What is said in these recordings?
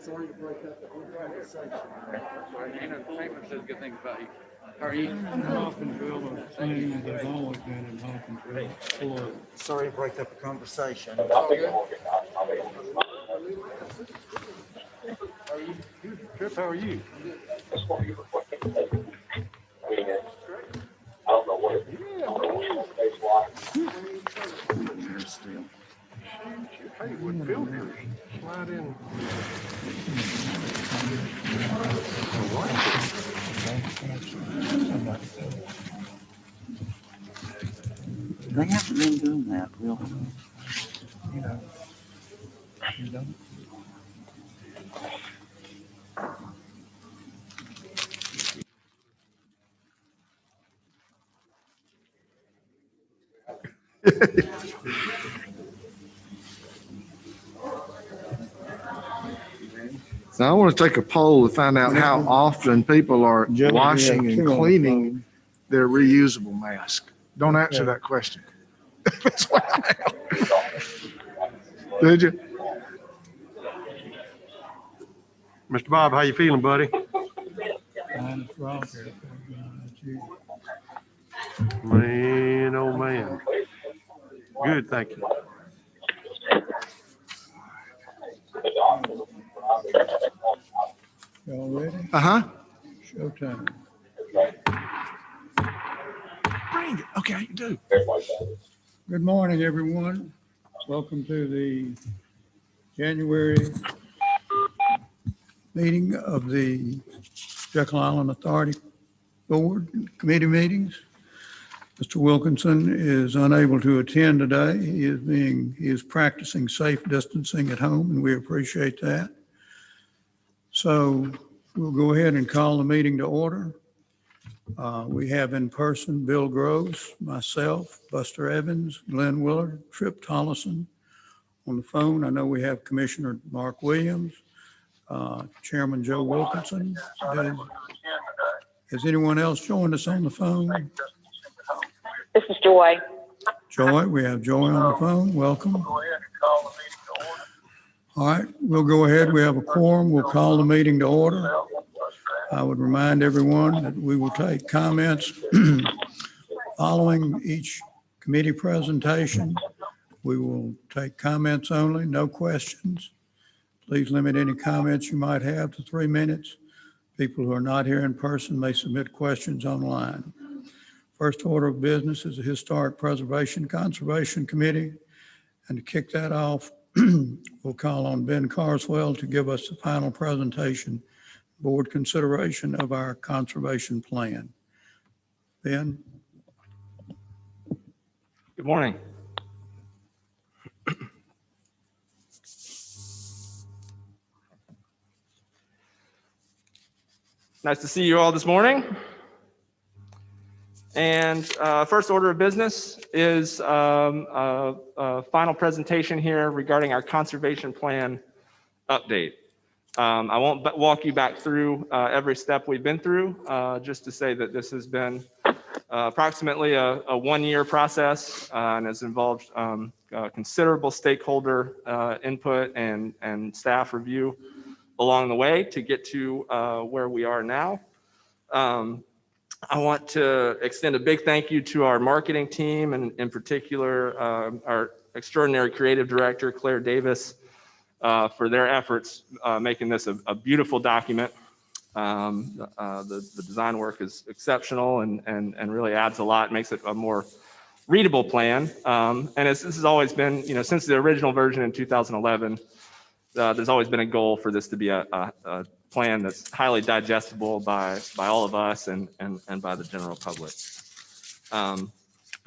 Sorry to break up the conversation. Chambers says good things about you. How are you? Hawkinsville are the same as they've always been in Hawkinsville. Florida. Sorry to break up the conversation. How are you? Chris, how are you? Hey, would filters slide in? They haven't been doing that, really. You know, you don't. Now, I want to take a poll to find out how often people are washing and cleaning their reusable mask. Don't answer that question. That's what I am. Did you? Mr. Bob, how you feeling, buddy? Mine is wrong here. That's you. Man, oh man. Good, thank you. Y'all ready? Uh-huh. Showtime. Bring it. Okay, you do. Good morning, everyone. Welcome to the January meeting of the Jekyll Island Authority Board Committee meetings. Mr. Wilkinson is unable to attend today. He is practicing safe distancing at home, and we appreciate that. So we'll go ahead and call the meeting to order. We have in person Bill Groves, myself, Buster Evans, Glenn Willard, Tripp Tollison. On the phone, I know we have Commissioner Mark Williams, Chairman Joe Wilkinson. Has anyone else joined us on the phone? This is Joy. Joy, we have Joy on the phone. Welcome. All right, we'll go ahead. We have a quorum. We'll call the meeting to order. I would remind everyone that we will take comments following each committee presentation. We will take comments only, no questions. Please limit any comments you might have to 3 minutes. People who are not here in person may submit questions online. First order of business is the Historic Preservation Conservation Committee. And to kick that off, we'll call on Ben Carswell to give us the final presentation, board consideration of our conservation plan. Ben? Good morning. Nice to see you all this morning. And first order of business is a final presentation here regarding our conservation plan update. I won't walk you back through every step we've been through, just to say that this has been approximately a 1-year process and has involved considerable stakeholder input and staff review along the way to get to where we are now. I want to extend a big thank you to our marketing team, and in particular, our extraordinary creative director, Claire Davis, for their efforts making this a beautiful document. The design work is exceptional and really adds a lot, makes it a more readable plan. And this has always been, since the original version in 2011, there's always been a goal for this to be a plan that's highly digestible by all of us and by the general public. I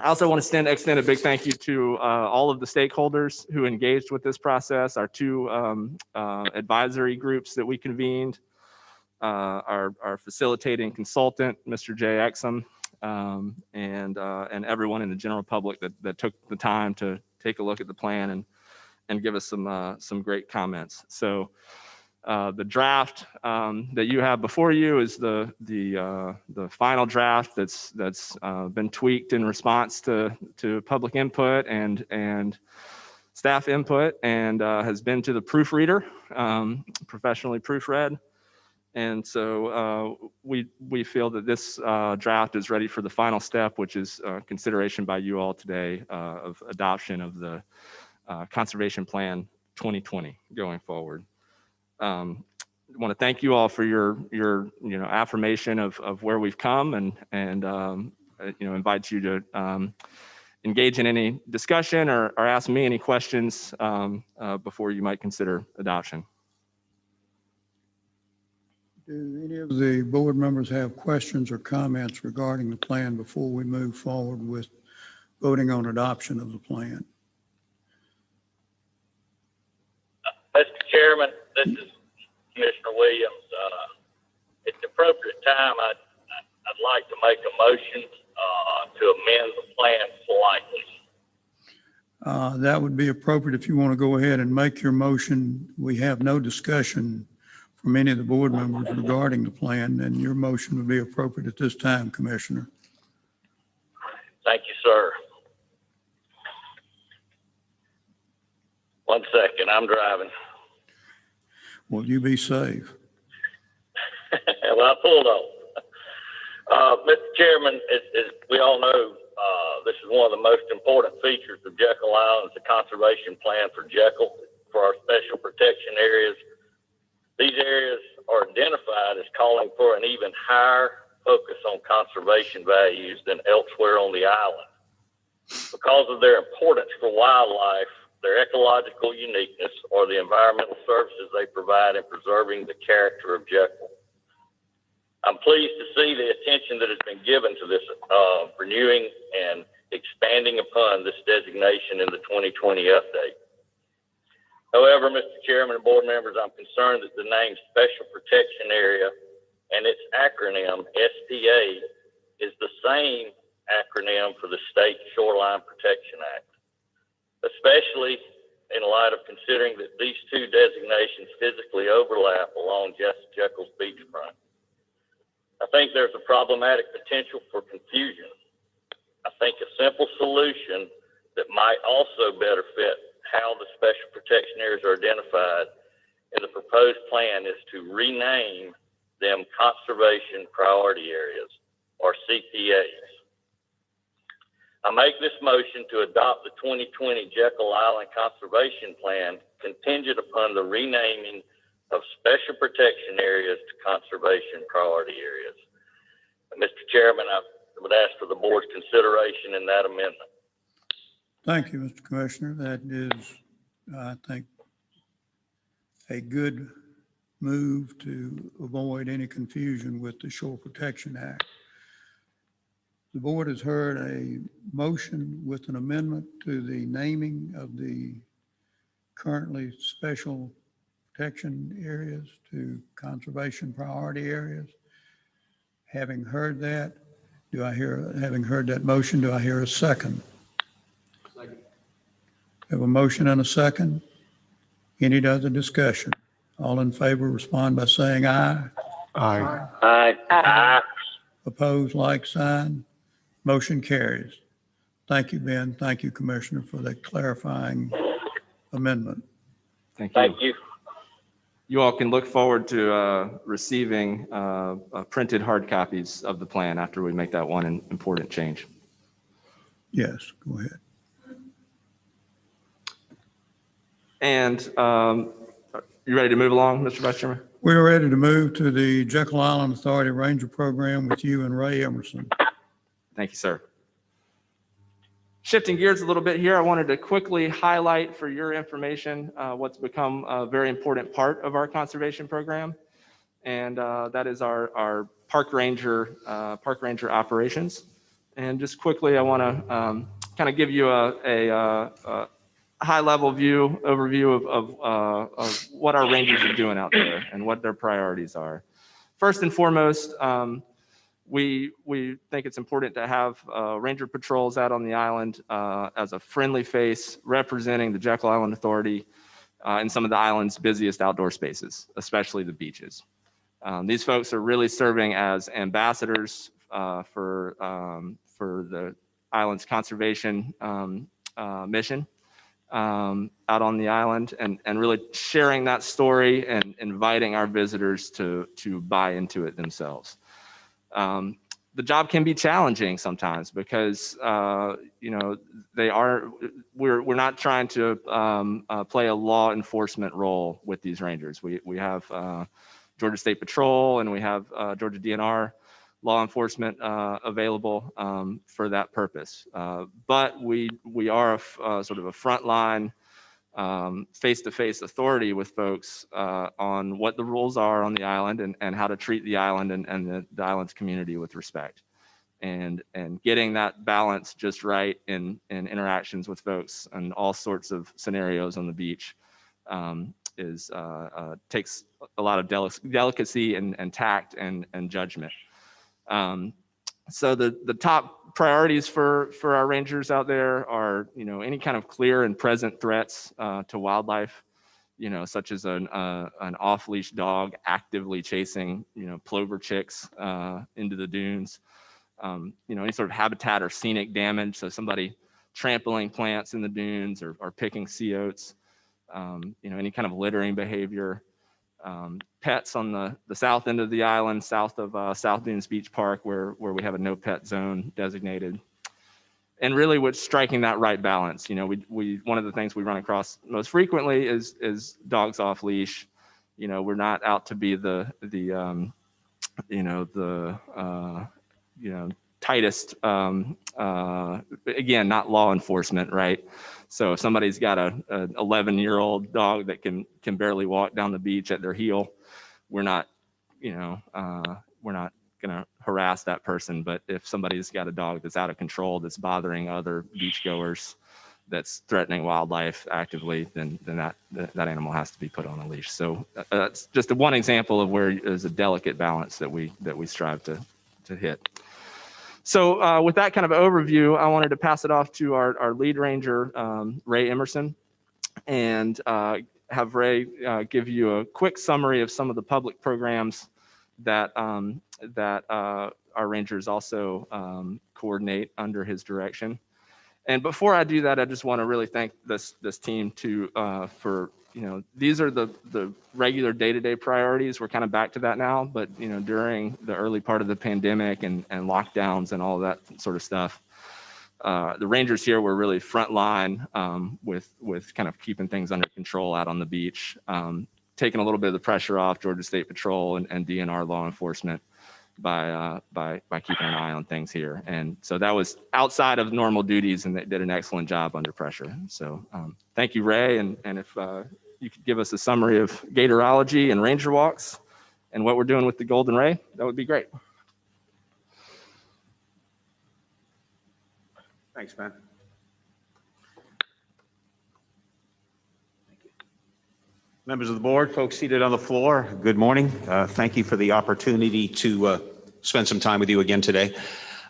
also want to extend a big thank you to all of the stakeholders who engaged with this process, our 2 advisory groups that we convened, our facilitating consultant, Mr. Jay Exum, and everyone in the general public that took the time to take a look at the plan and give us some great comments. So the draft that you have before you is the final draft that's been tweaked in response to public input and staff input and has been to the proofreader, professionally proofread. And so we feel that this draft is ready for the final step, which is consideration by you all today of adoption of the Conservation Plan 2020 going forward. I want to thank you all for your affirmation of where we've come and invite you to engage in any discussion or ask me any questions before you might consider adoption. Do any of the board members have questions or comments regarding the plan before we move forward with voting on adoption of the plan? Mr. Chairman, this is Commissioner Williams. At the appropriate time, I'd like to make a motion to amend the plan slightly. That would be appropriate if you want to go ahead and make your motion. We have no discussion from any of the board members regarding the plan, and your motion would be appropriate at this time, Commissioner. Thank you, sir. One second, I'm driving. Will you be safe? Well, I pulled off. Mr. Chairman, as we all know, this is one of the most important features of Jekyll Island, the conservation plan for Jekyll, for our special protection areas. These areas are identified as calling for an even higher focus on conservation values than elsewhere on the island. Because of their importance for wildlife, their ecological uniqueness, or the environmental services they provide in preserving the character of Jekyll. I'm pleased to see the attention that has been given to this renewing and expanding upon this designation in the 2020 update. However, Mr. Chairman and board members, I'm concerned that the name Special Protection Area and its acronym SPA is the same acronym for the State Shoreline Protection Act, especially in light of considering that these two designations physically overlap along Jekyll's beachfront. I think there's a problematic potential for confusion. I think a simple solution that might also better fit how the special protection areas are identified in the proposed plan is to rename them Conservation Priority Areas, or CPAs. I make this motion to adopt the 2020 Jekyll Island Conservation Plan contingent upon the renaming of special protection areas to conservation priority areas. Mr. Chairman, I would ask for the board's consideration in that amendment. Thank you, Mr. Commissioner. That is, I think, a good move to avoid any confusion with the Shore Protection Act. The board has heard a motion with an amendment to the naming of the currently special protection areas to conservation priority areas. Having heard that, having heard that motion, do I hear a second? Second. Have a motion and a second. Any other discussion? All in favor, respond by saying aye. Aye. Aye. Aye. Opposed, like sign. Motion carries. Thank you, Ben. Thank you, Commissioner, for that clarifying amendment. Thank you. Thank you. You all can look forward to receiving printed hard copies of the plan after we make that one important change. Yes, go ahead. And you ready to move along, Mr. Vice Chairman? We're ready to move to the Jekyll Island Authority Ranger Program with you and Ray Emerson. Thank you, sir. Shifting gears a little bit here, I wanted to quickly highlight for your information what's become a very important part of our conservation program, and that is our park ranger operations. And just quickly, I want to kind of give you a high-level overview of what our rangers are doing out there and what their priorities are. First and foremost, we think it's important to have ranger patrols out on the island as a friendly face representing the Jekyll Island Authority in some of the island's busiest outdoor spaces, especially the beaches. These folks are really serving as ambassadors for the island's conservation mission, out on the island, and really sharing that story and inviting our visitors to buy into it themselves. The job can be challenging sometimes because you know, we're not trying to play a law enforcement role with these rangers. We have Georgia State Patrol, and we have Georgia DNR law enforcement available for that purpose. But we are sort of a frontline face-to-face authority with folks on what the rules are on the island, and how to treat the island and the island's community with respect. And getting that balance just right in interactions with folks and all sorts of scenarios on the beach takes a lot of delicacy and tact and judgment. So the top priorities for our rangers out there are, you know, any kind of clear and present threats to wildlife, you know, such as an off-leash dog actively chasing, you know, plover chicks into the dunes. You know, any sort of habitat or scenic damage, so somebody trampling plants in the dunes or picking sea oats. You know, any kind of littering behavior. Pets on the south end of the island, south of South Dunes Beach Park, where we have a no pet zone designated. And really, what's striking that right balance. You know, we one of the things we run across most frequently is dogs off leash. You know, we're not out to be the tightest, again, not law enforcement, right? So if somebody's got an 11-year-old dog that can barely walk down the beach at their heel, we're not gonna harass that person. But if somebody's got a dog that's out of control, that's bothering other beachgoers, that's threatening wildlife actively, then that animal has to be put on a leash. So that's just one example of where there's a delicate balance that we strive to hit. So with that kind of overview, I wanted to pass it off to our lead ranger, Ray Emerson, and have Ray give you a quick summary of some of the public programs that our rangers also coordinate under his direction. And before I do that, I just want to really thank this team for, you know, these are the regular day-to-day priorities. We're kind of back to that now, but, you know, during the early part of the pandemic and lockdowns and all that sort of stuff, the rangers here were really frontline with kind of keeping things under control out on the beach, taking a little bit of the pressure off Georgia State Patrol and DNR law enforcement by keeping an eye on things here. And so that was outside of normal duties, and they did an excellent job under pressure. So thank you, Ray. And if you could give us a summary of Gatorology and ranger walks and what we're doing with the Golden Ray, that would be great. Thanks, Ben. Members of the board, folks seated on the floor, good morning. Thank you for the opportunity to spend some time with you again today.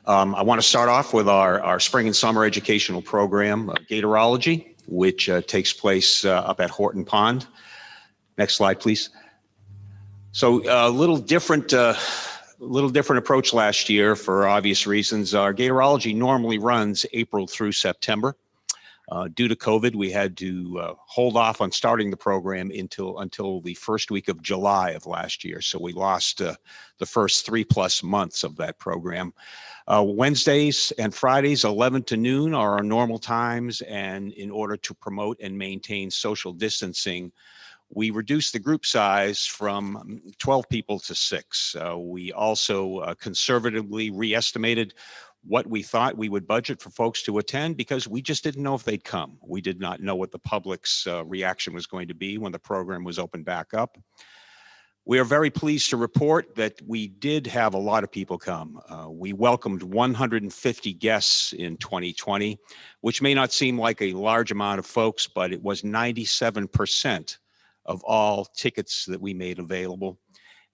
I want to start off with our spring and summer educational program, Gatorology, which takes place up at Horton Pond. Next slide, please. So a little different approach last year for obvious reasons. Our Gatorology normally runs April through September. Due to COVID, we had to hold off on starting the program until the first week of July of last year. So we lost the first 3+ months of that program. Wednesdays and Fridays, 11 to noon are our normal times. And in order to promote and maintain social distancing, we reduced the group size from 12 people to 6. We also conservatively re-estimated what we thought we would budget for folks to attend, because we just didn't know if they'd come. We did not know what the public's reaction was going to be when the program was opened back up. We are very pleased to report that we did have a lot of people come. We welcomed 150 guests in 2020, which may not seem like a large amount of folks, but it was 97% of all tickets that we made available.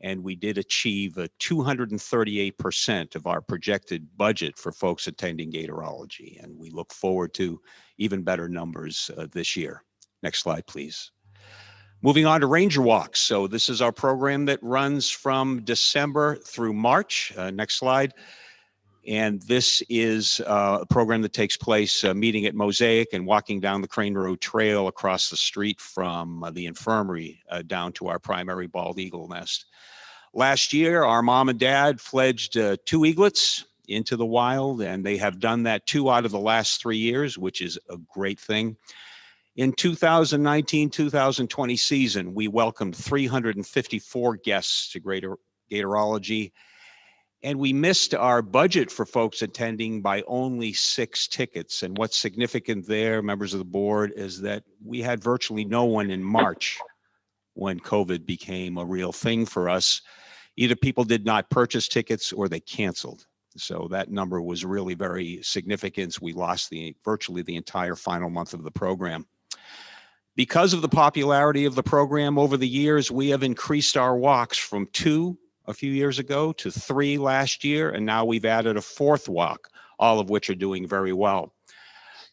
And we did achieve 238% of our projected budget for folks attending Gatorology. And we look forward to even better numbers this year. Next slide, please. Moving on to Ranger Walks. So this is our program that runs from December through March. Next slide. And this is a program that takes place meeting at Mosaic and walking down the Crane Road Trail across the street from the infirmary down to our primary bald eagle nest. Last year, our mom and dad fledged 2 eaglets into the wild, and they have done that 2 out of the last 3 years, which is a great thing. In 2019-2020 season, we welcomed 354 guests to Gatorology, and we missed our budget for folks attending by only 6 tickets. And what's significant there, members of the board, is that we had virtually no one in March when COVID became a real thing for us. Either people did not purchase tickets or they canceled. So that number was really very significant. We lost virtually the entire final month of the program. Because of the popularity of the program over the years, we have increased our walks from 2 a few years ago to 3 last year, and now we've added a 4th walk, all of which are doing very well.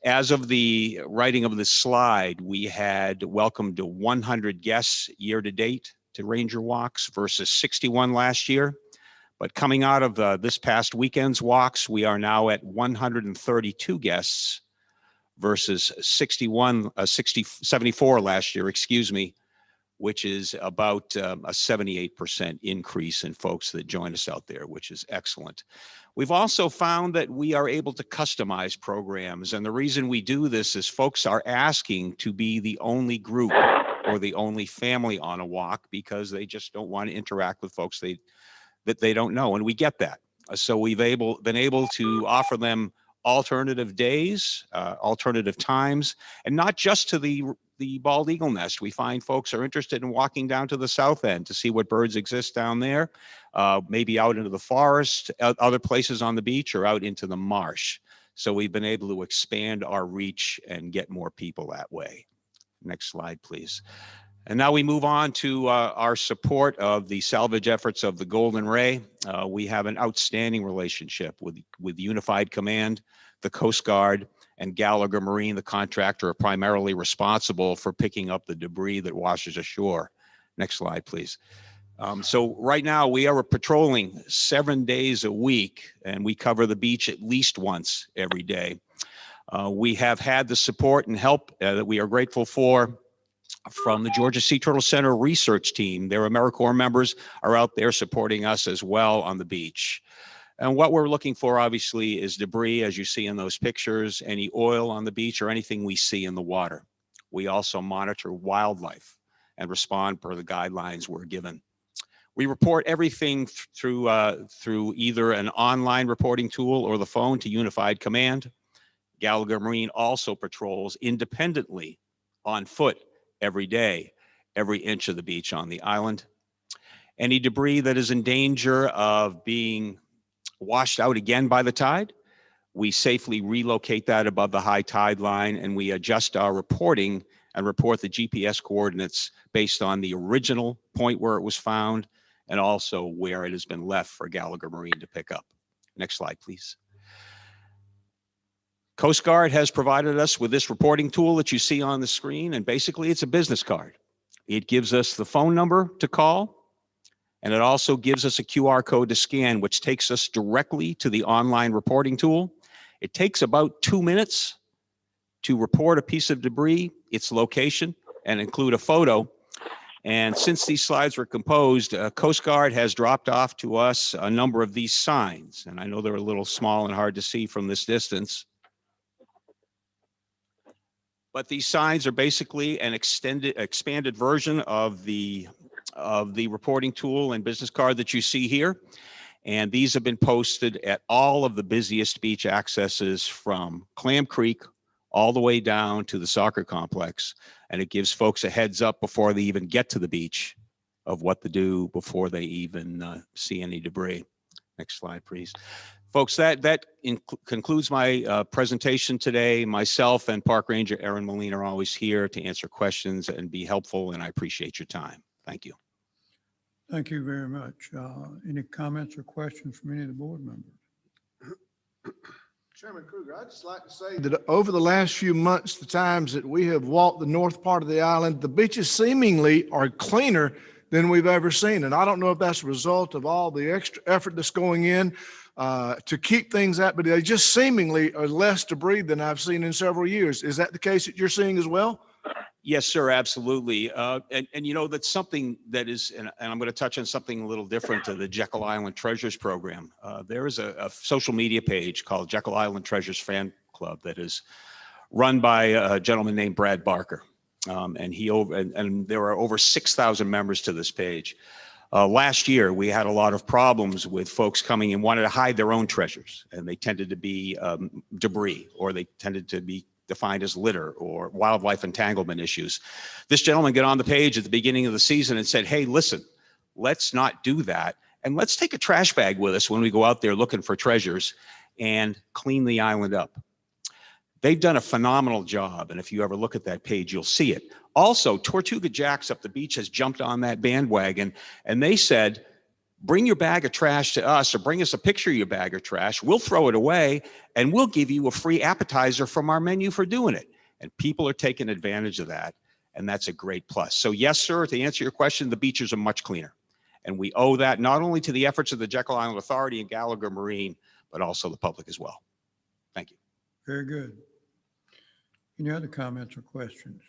As of the writing of this slide, we had welcomed 100 guests year to date to Ranger Walks versus 61 last year. But coming out of this past weekend's walks, we are now at 132 guests versus 74 last year, which is about a 78% increase in folks that join us out there, which is excellent. We've also found that we are able to customize programs. And the reason we do this is folks are asking to be the only group or the only family on a walk because they just don't want to interact with folks that they don't know. And we get that. So we've been able to offer them alternative days, alternative times, and not just to the bald eagle nest. We find folks are interested in walking down to the south end to see what birds exist down there, maybe out into the forest, other places on the beach, or out into the marsh. So we've been able to expand our reach and get more people that way. Next slide, please. And now we move on to our support of the salvage efforts of the Golden Ray. We have an outstanding relationship with Unified Command, the Coast Guard, and Gallagher Marine, the contractor, are primarily responsible for picking up the debris that washes ashore. Next slide, please. So right now we are patrolling 7 days a week, and we cover the beach at least once every day. We have had the support and help that we are grateful for from the Georgia Sea Turtle Center research team. Their AmeriCorps members are out there supporting us as well on the beach. And what we're looking for, obviously, is debris, as you see in those pictures, any oil on the beach or anything we see in the water. We also monitor wildlife and respond per the guidelines we're given. We report everything through either an online reporting tool or the phone to Unified Command. Gallagher Marine also patrols independently on foot every day, every inch of the beach on the island. Any debris that is in danger of being washed out again by the tide, we safely relocate that above the high tide line, and we adjust our reporting and report the GPS coordinates based on the original point where it was found and also where it has been left for Gallagher Marine to pick up. Next slide, please. Coast Guard has provided us with this reporting tool that you see on the screen, and basically it's a business card. It gives us the phone number to call, and it also gives us a QR code to scan, which takes us directly to the online reporting tool. It takes about 2 minutes to report a piece of debris, its location, and include a photo. And since these slides were composed, Coast Guard has dropped off to us a number of these signs. And I know they're a little small and hard to see from this distance. But these signs are basically an expanded version of the reporting tool and business card that you see here. And these have been posted at all of the busiest beach accesses from Clam Creek all the way down to the soccer complex. And it gives folks a heads up before they even get to the beach of what to do before they even see any debris. Next slide, please. Folks, that concludes my presentation today. Myself and Park Ranger Erin Molina are always here to answer questions and be helpful, and I appreciate your time. Thank you. Thank you very much. Any comments or questions from any of the board members? Chairman Kruger, I'd just like to say that over the last few months, the times that we have walked the north part of the island, the beaches seemingly are cleaner than we've ever seen. And I don't know if that's a result of all the extra effort that's going in to keep things up, but they just seemingly are less debris than I've seen in several years. Is that the case that you're seeing as well? Yes, sir, absolutely. And you know, that's something that is, and I'm going to touch on something a little different to the Jekyll Island Treasures program. There is a social media page called Jekyll Island Treasures Fan Club that is run by a gentleman named Brad Barker. And there are over 6,000 members to this page. Last year, we had a lot of problems with folks coming and wanted to hide their own treasures, and they tended to be debris, or they tended to be defined as litter or wildlife entanglement issues. This gentleman got on the page at the beginning of the season and said, hey, listen, let's not do that. And let's take a trash bag with us when we go out there looking for treasures and clean the island up. They've done a phenomenal job. And if you ever look at that page, you'll see it. Also, Tortuga Jacks up the beach has jumped on that bandwagon, and they said, bring your bag of trash to us, or bring us a picture of your bag of trash. We'll throw it away, and we'll give you a free appetizer from our menu for doing it. And people are taking advantage of that, and that's a great plus. So yes, sir, to answer your question, the beaches are much cleaner. And we owe that not only to the efforts of the Jekyll Island Authority and Gallagher Marine, but also the public as well. Thank you. Very good. Any other comments or questions?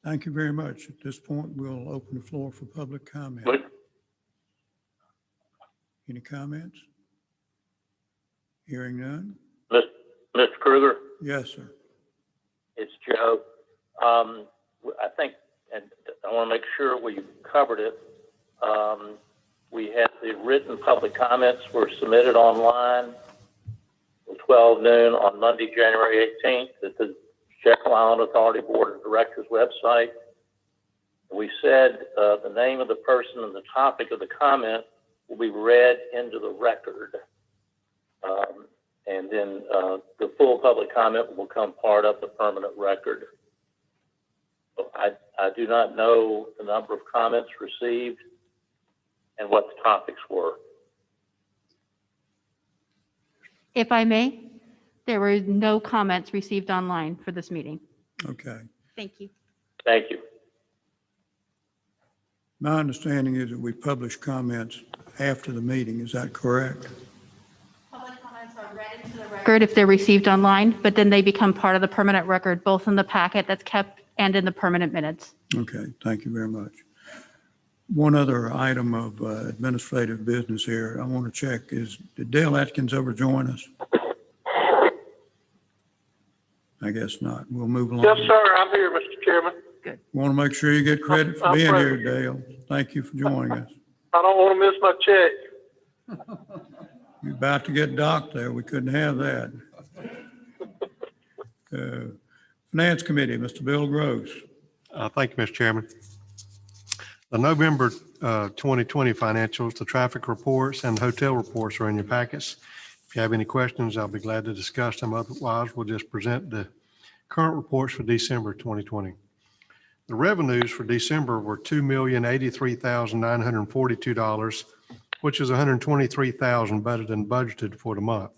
Thank you very much. At this point, we'll open the floor for public comment. Any comments? Hearing none? Mr. Kruger, Yes, sir. it's Joe. I think, and I want to make sure we covered it. We had the written public comments were submitted online at 12 noon on Monday, January 18th at the Jekyll Island Authority Board of Directors website. We said the name of the person and the topic of the comment will be read into the record. And then the full public comment will become part of the permanent record. So I do not know the number of comments received and what the topics were. If I may, there were no comments received online for this meeting. Okay. Thank you. Thank you. My understanding is that we publish comments after the meeting. Is that correct? Public comments are read into the record if they're received online, but then they become part of the permanent record, both in the packet that's kept and in the permanent minutes. Okay, thank you very much. One other item of administrative business here I want to check is, did Dale Atkins ever join us? I guess not. We'll move along. Yes, sir. I'm here, Mr. Chairman. Want to make sure you get credit for I'm being here, present. Dale. Thank you for joining us. I don't want to miss my check. You're about to get docked there. We couldn't have that. Finance Committee, Mr. Bill Gross. Thank you, Mr. Chairman. The November 2020 financials, the traffic reports, and the hotel reports are in your packets. If you have any questions, I'll be glad to discuss them. Otherwise, we'll just present the current reports for December 2020. The revenues for December were $2,083,942, which is $123,000 better than budgeted for the month.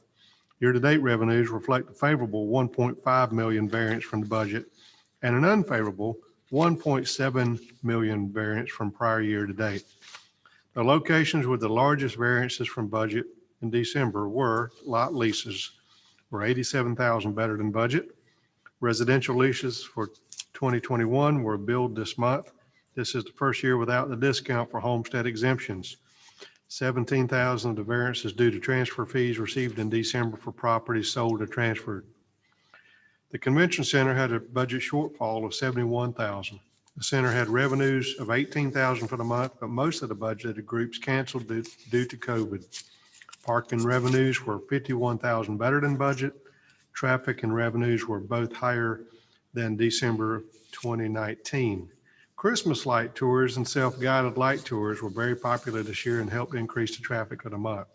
Year-to-date revenues reflect a favorable $1.5 million variance from the budget and an unfavorable $1.7 million variance from prior year to date. The locations with the largest variances from budget in December were lot leases were $87,000 better than budget. Residential leases for 2021 were billed this month. This is the first year without the discount for homestead exemptions. $17,000 of the variance is due to transfer fees received in December for properties sold or transferred. The convention center had a budget shortfall of $71,000. The center had revenues of $18,000 for the month, but most of the budgeted groups canceled due to COVID. Parking revenues were $51,000 better than budget. Traffic and revenues were both higher than December 2019. Christmas light tours and self-guided light tours were very popular this year and helped increase the traffic of the month.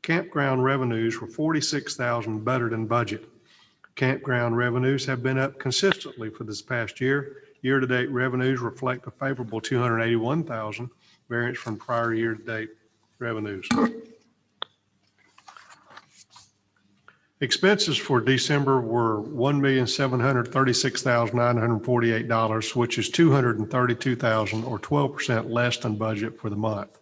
Campground revenues were $46,000 better than budget. Campground revenues have been up consistently for this past year. Year-to-date revenues reflect a favorable $281,000 variance from prior year-to-date revenues. Expenses for December were $1,736,948, which is $232,000 or 12% less than budget for the month.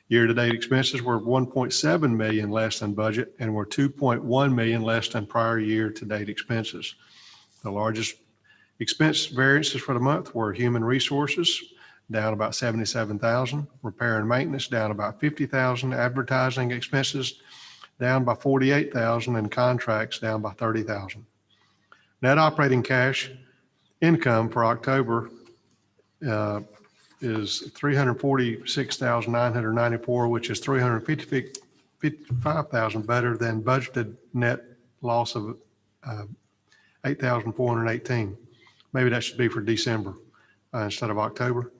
Year-to-date expenses were 1.7 million less than budget and were 2.1 million less than prior year-to-date expenses. The largest expense variances for the month were human resources, down about 77,000, repair and maintenance down about 50,000, advertising expenses down by 48,000, and contracts down by 30,000. Net operating cash income for October is 346,994, which is 355,000 better than budgeted net loss of 8,418. Maybe that should be for December instead of October.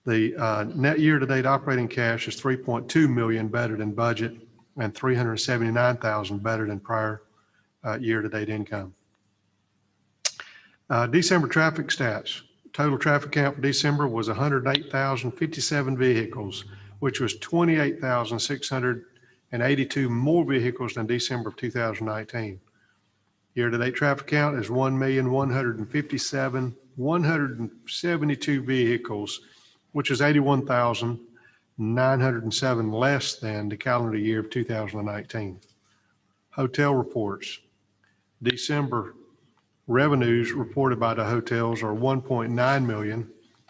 The net year-to-date operating cash is 3.2 million better than budget and 379,000 better than prior year-to-date income. December traffic stats. Total traffic count for December was 108,057 vehicles, which was 28,682 more vehicles than December of 2019. Year-to-date traffic count is 1,157,172 vehicles, which is 81,907 less than the calendar year of 2019. Hotel reports. December revenues reported by the hotels are 1.9 million,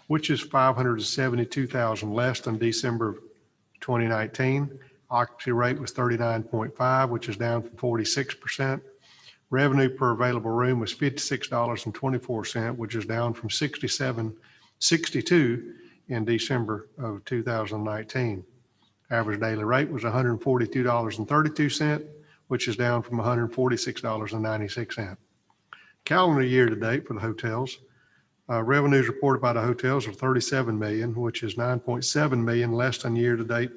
which is 572,000 less than December of 2019. Occupancy rate was 39.5, which is down from 46%. Revenue per available room was $56.24, which is down from $62 in December of 2019. Average daily rate was $142.32, which is down from $146.96. Calendar year to date for the hotels, revenues reported by the hotels are 37 million, which is 9.7 million less than year to date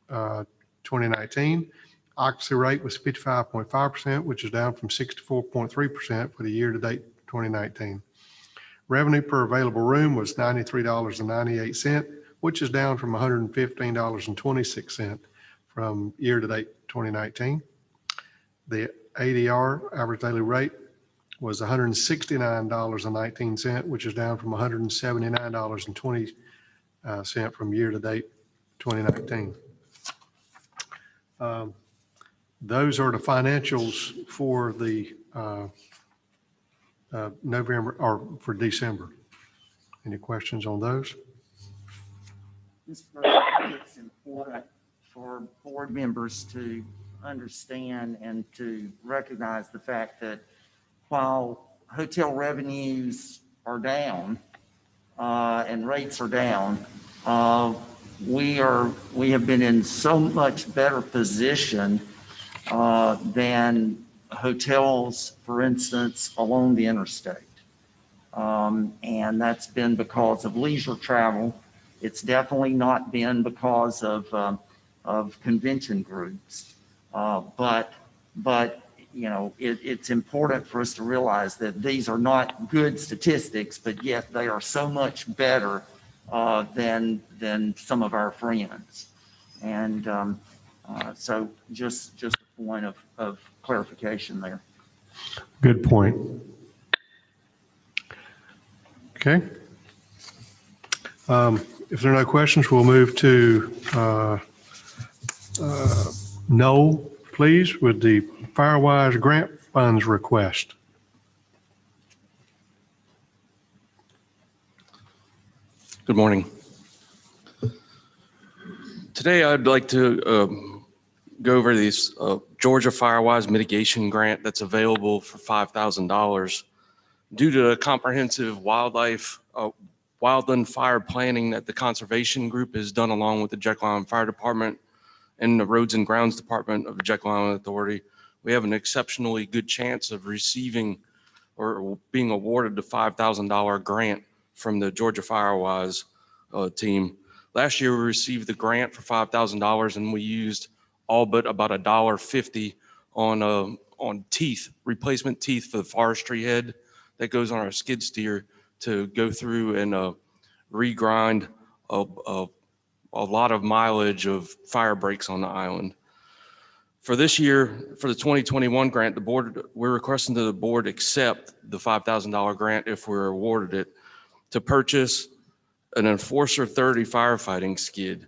2019. Occupancy rate was 55.5%, which is down from 64.3% for the year to date 2019. Revenue per available room was $93.98, which is down from $115.26 from year to date 2019. The ADR, average daily rate, was $169.19, which is down from $179.20 from year to date 2019. Those are the financials for the November or for December. Any questions on those? Mr. President, I think it's important for board members to understand and to recognize the fact that while hotel revenues are down and rates are down, we have been in so much better position than hotels, for instance, along the interstate. And that's been because of leisure travel. It's definitely not been because of convention groups. But you know, it's important for us to realize that these are not good statistics, but yet they are so much better than some of our friends. And so just a point of clarification there. Good point. Okay. If there are no questions, we'll move to Noel, please, with the Firewise grant funds request. Good morning. Today, I'd like to go over this Georgia Firewise mitigation grant that's available for $5,000 due to a comprehensive wildland fire planning that the conservation group has done along with the Jekyll Island Fire Department and the Roads and Grounds Department of the Jekyll Island Authority. We have an exceptionally good chance of receiving or being awarded the $5,000 grant from the Georgia Firewise team. Last year, we received the grant for $5,000 and we used all but about $1.50 on teeth, replacement teeth for the forestry head that goes on our skid steer to go through and regrind a lot of mileage of fire breaks on the island. For this year, for the 2021 grant, we're requesting that the board accept the $5,000 grant if we're awarded it to purchase an Enforcer 30 firefighting skid.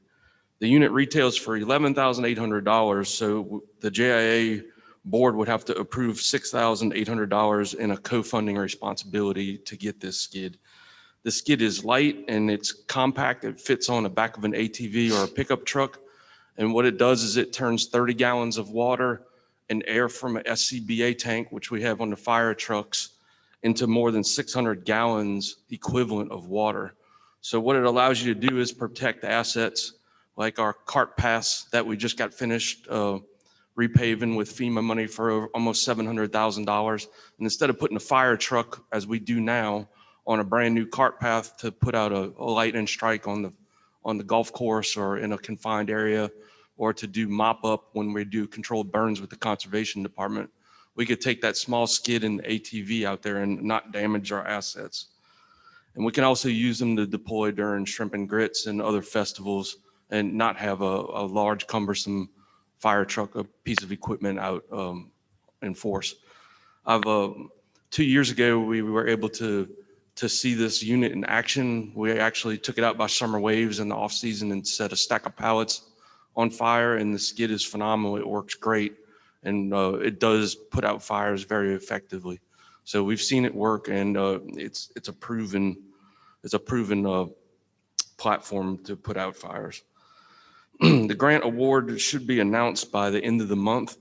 The unit retails for $11,800, so the JIA board would have to approve $6,800 in a co-funding responsibility to get this skid. The skid is light and it's compact. It fits on the back of an ATV or a pickup truck. And what it does is it turns 30 gallons of water and air from an SCBA tank, which we have on the fire trucks, into more than 600 gallons equivalent of water. So what it allows you to do is protect assets like our cart paths that we just got finished repaving with FEMA money for almost $700,000. And instead of putting a fire truck, as we do now, on a brand new cart path to put out a lightning strike on the golf course or in a confined area, or to do mop up when we do controlled burns with the conservation department, we could take that small skid and ATV out there and not damage our assets. And we can also use them to deploy during shrimp and grits and other festivals and not have a large cumbersome fire truck, a piece of equipment out in force. 2 years ago, we were able to see this unit in action. We actually took it out by summer waves in the off season and set a stack of pallets on fire, and the skid is phenomenal. It works great, and it does put out fires very effectively. So we've seen it work, and it's a proven platform to put out fires. The grant award should be announced by the end of the month.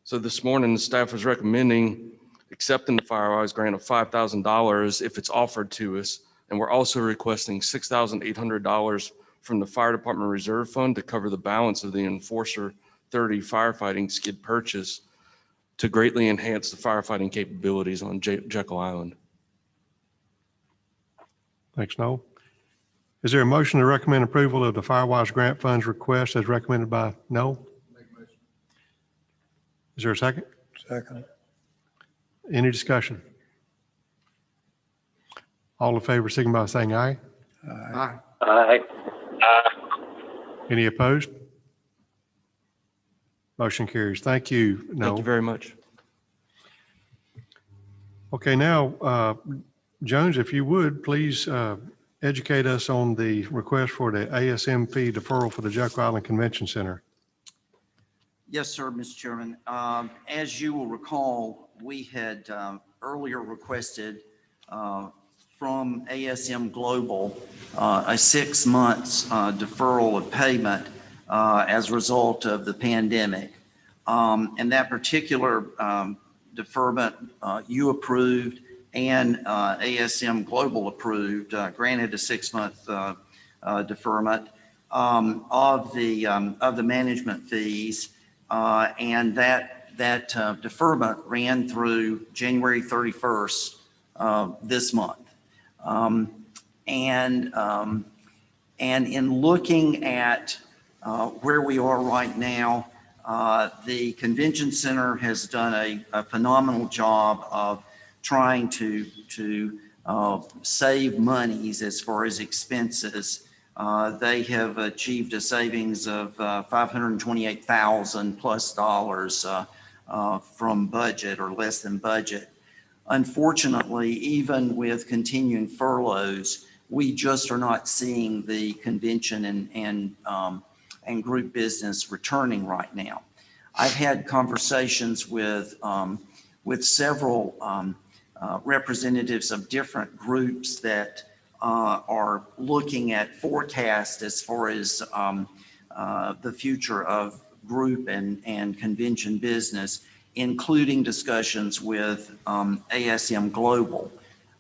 So this morning, the staff was recommending accepting the Firewise grant of $5,000 if it's offered to us. And we're also requesting $6,800 from the Fire Department Reserve Fund to cover the balance of the Enforcer 30 firefighting skid purchase to greatly enhance the firefighting capabilities on Jekyll Island. Thanks, Noel. Is there a motion to recommend approval of the Firewise grant funds request as recommended by Noel? Is there a second? Second. Any discussion? All in favor, signify by saying aye. Aye. Aye. Any opposed? Motion carries. Thank you, Noel. Thank you very much. Okay, now, Jones, if you would, please educate us on the request for the ASM fee deferral for the Jekyll Island Convention Center. Yes, sir, Mr. Chairman. As you will recall, we had earlier requested from ASM Global a 6 months deferral of payment as a result of the pandemic. And that particular deferment you approved and ASM Global approved, granted a 6 month deferment of the management fees. And that deferment ran through January 31st this month. And in looking at where we are right now, the convention center has done a phenomenal job of trying to save monies as far as expenses. They have achieved a savings of $528,000 plus from budget or less than budget. Unfortunately, even with continuing furloughs, we just are not seeing the convention and group business returning right now. I've had conversations with several representatives of different groups that are looking at forecast as far as the future of group and convention business, including discussions with ASM Global.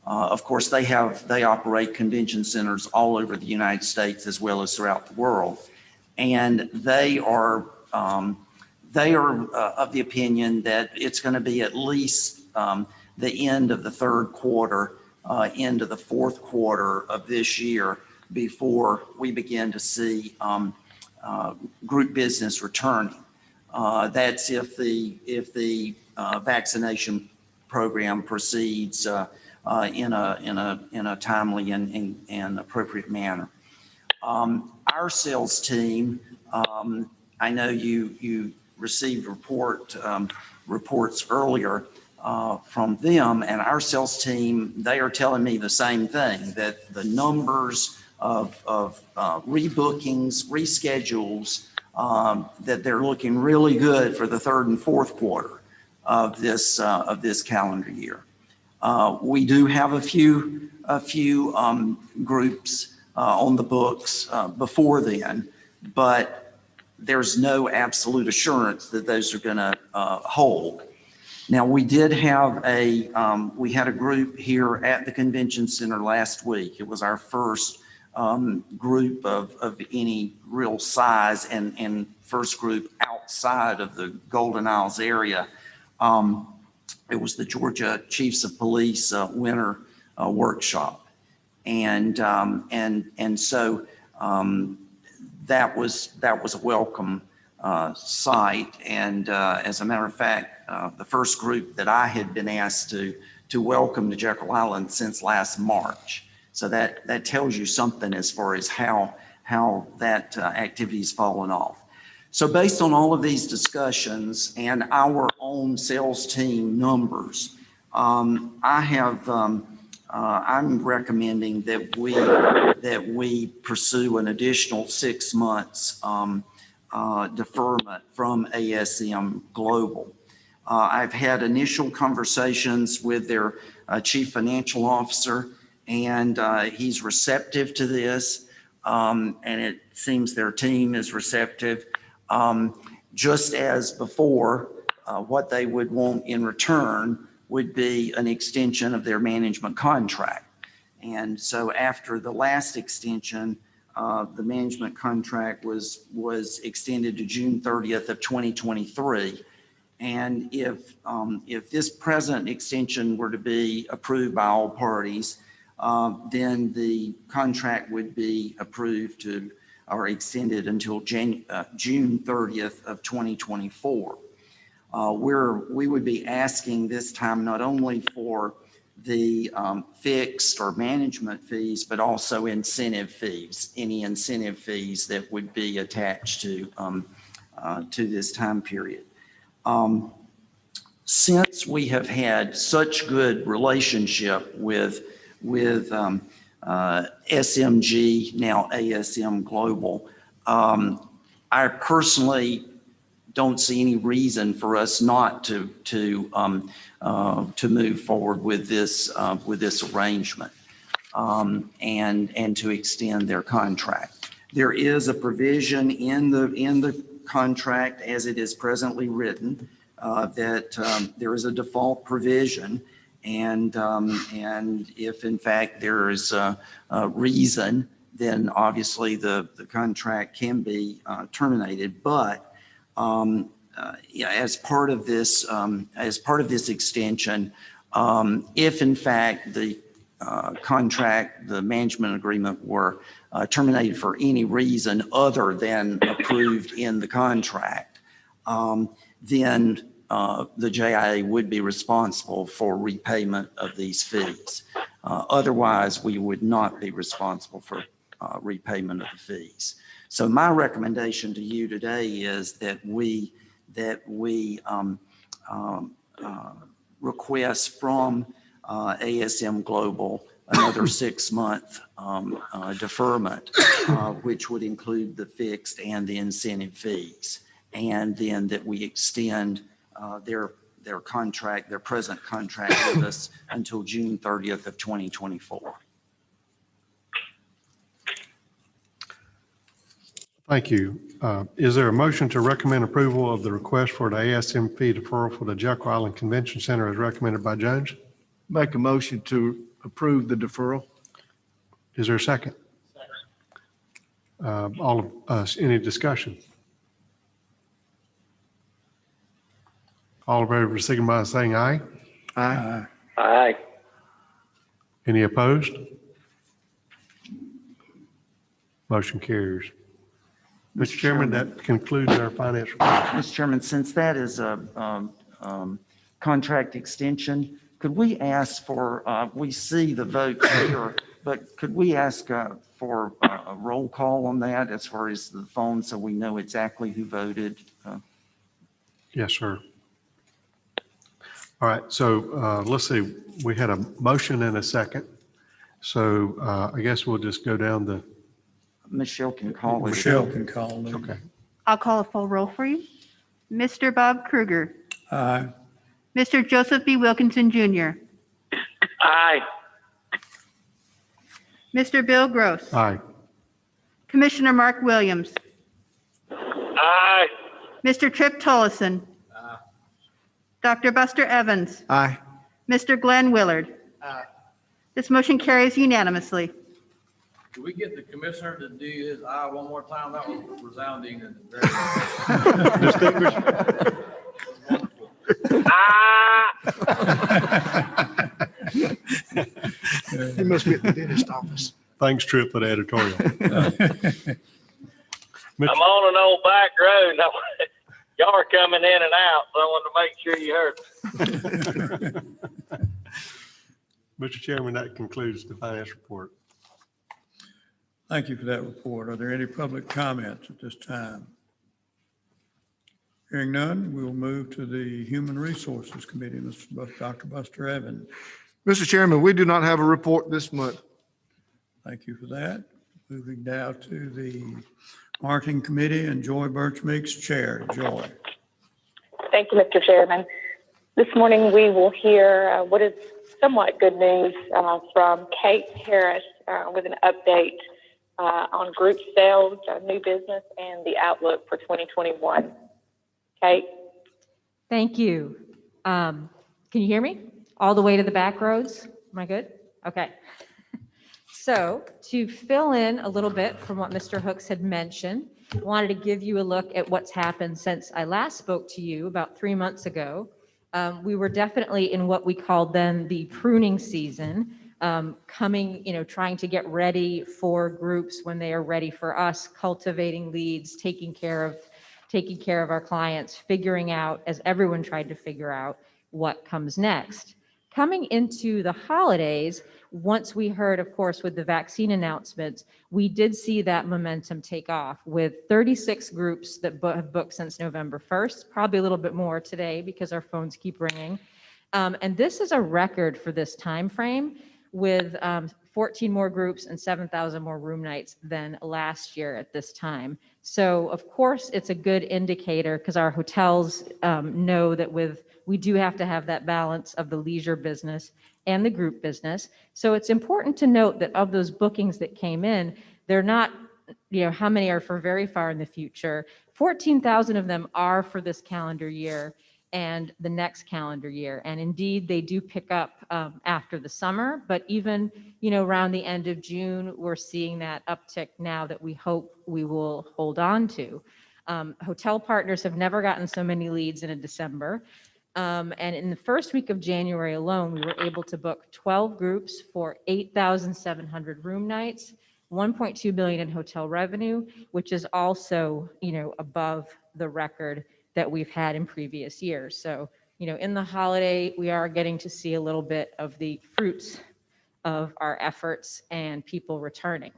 Of course, they operate convention centers all over the United States as well as throughout the world, and they are of the opinion that it's going to be at least the end of the third quarter, into the fourth quarter of this year before we begin to see group business returning. That's if the vaccination program proceeds in a timely and appropriate manner. Our sales team, I know you received reports earlier from them, and our sales team, they are telling me the same thing, that the numbers rebookings, reschedules, that they're looking really good for the third and fourth quarter of this calendar year. We do have a few groups on the books before then, but there's no absolute assurance that those are going to hold. Now, we did have we had a group here at the convention center last week. It was our first group of any real size and first group outside of the Golden Isles area. It was the Georgia Chiefs of Police winter workshop. And so that was a welcome sight. And as a matter of fact, the first group that I had been asked to welcome to Jekyll Island since last March. So that tells you something as far as how that activity has fallen off. So based on all of these discussions and our own sales team numbers, I'm recommending that we pursue an additional 6 months deferment from ASM Global. I've had initial conversations with their chief financial officer, and he's receptive to this, and it seems their team is receptive. Just as before, what they would want in return would be an extension of their management contract. And so after the last extension, the management contract was extended to June 30th of 2023. And if this present extension were to be approved by all parties, then the contract would be approved or extended until June 30th of 2024. We would be asking this time not only for the fixed or management fees, but also incentive fees, any incentive fees that would be attached to this time period. Since we have had such good relationship with SMG, now ASM Global, I personally don't see any reason for us not to move forward with this arrangement and to extend their contract. There is a provision in the contract as it is presently written that there is a default provision, and if in fact there is a reason, then obviously the contract can be terminated. But as part of this extension, if in fact the contract, the management agreement were terminated for any reason other than approved in the contract, then the JIA would be responsible for repayment of these fees. Otherwise, we would not be responsible for repayment of the fees. So my recommendation to you today is that we request from ASM Global another 6 month deferment, which would include the fixed and the incentive fees, and then that we extend their contract, their present contract with us until June 30th of 2024. Thank you. Is there a motion to recommend approval of the request for the ASM fee deferral for the Jekyll Island Convention Center as recommended by Jones? Make a motion to approve the deferral. Is there a second? All of us, any discussion? All in favor, signify by saying aye. Aye. Aye. Any opposed? Motion carries. Mr. Chairman, that concludes our finance report. Mr. Chairman, since that is a contract extension, could we ask for, we see the vote here, but could we ask for a roll call on that as far as the phone so we know exactly who voted? Yes, sir. All right, so let's see, we had a motion and a second. So I guess we'll just go down the, Michelle can call it. Michelle can call it. okay. I'll call a full roll for you. Mr. Bob Kruger, Aye. Mr. Joseph B. Wilkinson Jr., Aye. Mr. Bill Gross, Aye. Commissioner Mark Williams, Aye. Mr. Trip Tollison, Dr. Buster Evans, Aye. Mr. Glenn Willard. This motion carries unanimously. Can we get the commissioner to do his aye one more time? That was resounding and very. He must be at the dentist office. Thanks, Trip, for the editorial. I'm on an old back road. Now, y'all are coming in and out, so I wanted to make sure you heard. Mr. Chairman, that concludes the finance report. Thank you for that report. Are there any public comments at this time? Hearing none, we'll move to the Human Resources Committee. Dr. Buster Evans. Mr. Chairman, we do not have a report this month. Thank you for that. Moving now to the Marketing Committee and Joy Birchmeek's chair. Joy. Thank you, Mr. Chairman. This morning we will hear what is somewhat good news from Kate Harris with an update on group sales, new business, and the outlook for 2021. Kate? Thank you. Can you hear me? All the way to the back roads? Am I good? Okay. So to fill in a little bit from what Mr. Hooks had mentioned, I wanted to give you a look at what's happened since I last spoke to you about 3 months ago. We were definitely in what we called then the pruning season, trying to get ready for groups when they are ready for us, cultivating leads, taking care of our clients, figuring out, as everyone tried to figure out, what comes next. Coming into the holidays, once we heard, of course, with the vaccine announcements, we did see that momentum take off with 36 groups that have booked since November 1st, probably a little bit more today because our phones keep ringing. And this is a record for this time frame with 14 more groups and 7,000 more room nights than last year at this time. So of course, it's a good indicator because our hotels know that we do have to have that balance of the leisure business and the group business. So it's important to note that of those bookings that came in, they're not, how many are for very far in the future. 14,000 of them are for this calendar year and the next calendar year. And indeed, they do pick up after the summer, but even, around the end of June, we're seeing that uptick now that we hope we will hold on to. Hotel partners have never gotten so many leads in a December. And in the first week of January alone, we were able to book 12 groups for 8,700 room nights, 1.2 billion in hotel revenue, which is also, above the record that we've had in previous years. So, in the holiday, we are getting to see a little bit of the fruits of our efforts and people returning.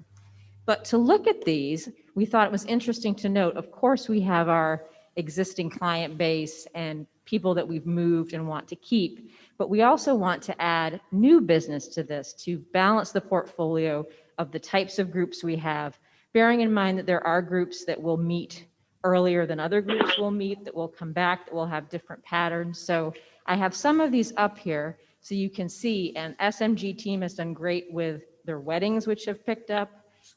But to look at these, we thought it was interesting to note, of course, we have our existing client base and people that we've moved and want to keep, but we also want to add new business to this to balance the portfolio of the types of groups we have, bearing in mind that there are groups that will meet earlier than other groups will meet, that will come back, that will have different patterns. So I have some of these up here so you can see, and SMG team has done great with their weddings, which have picked up.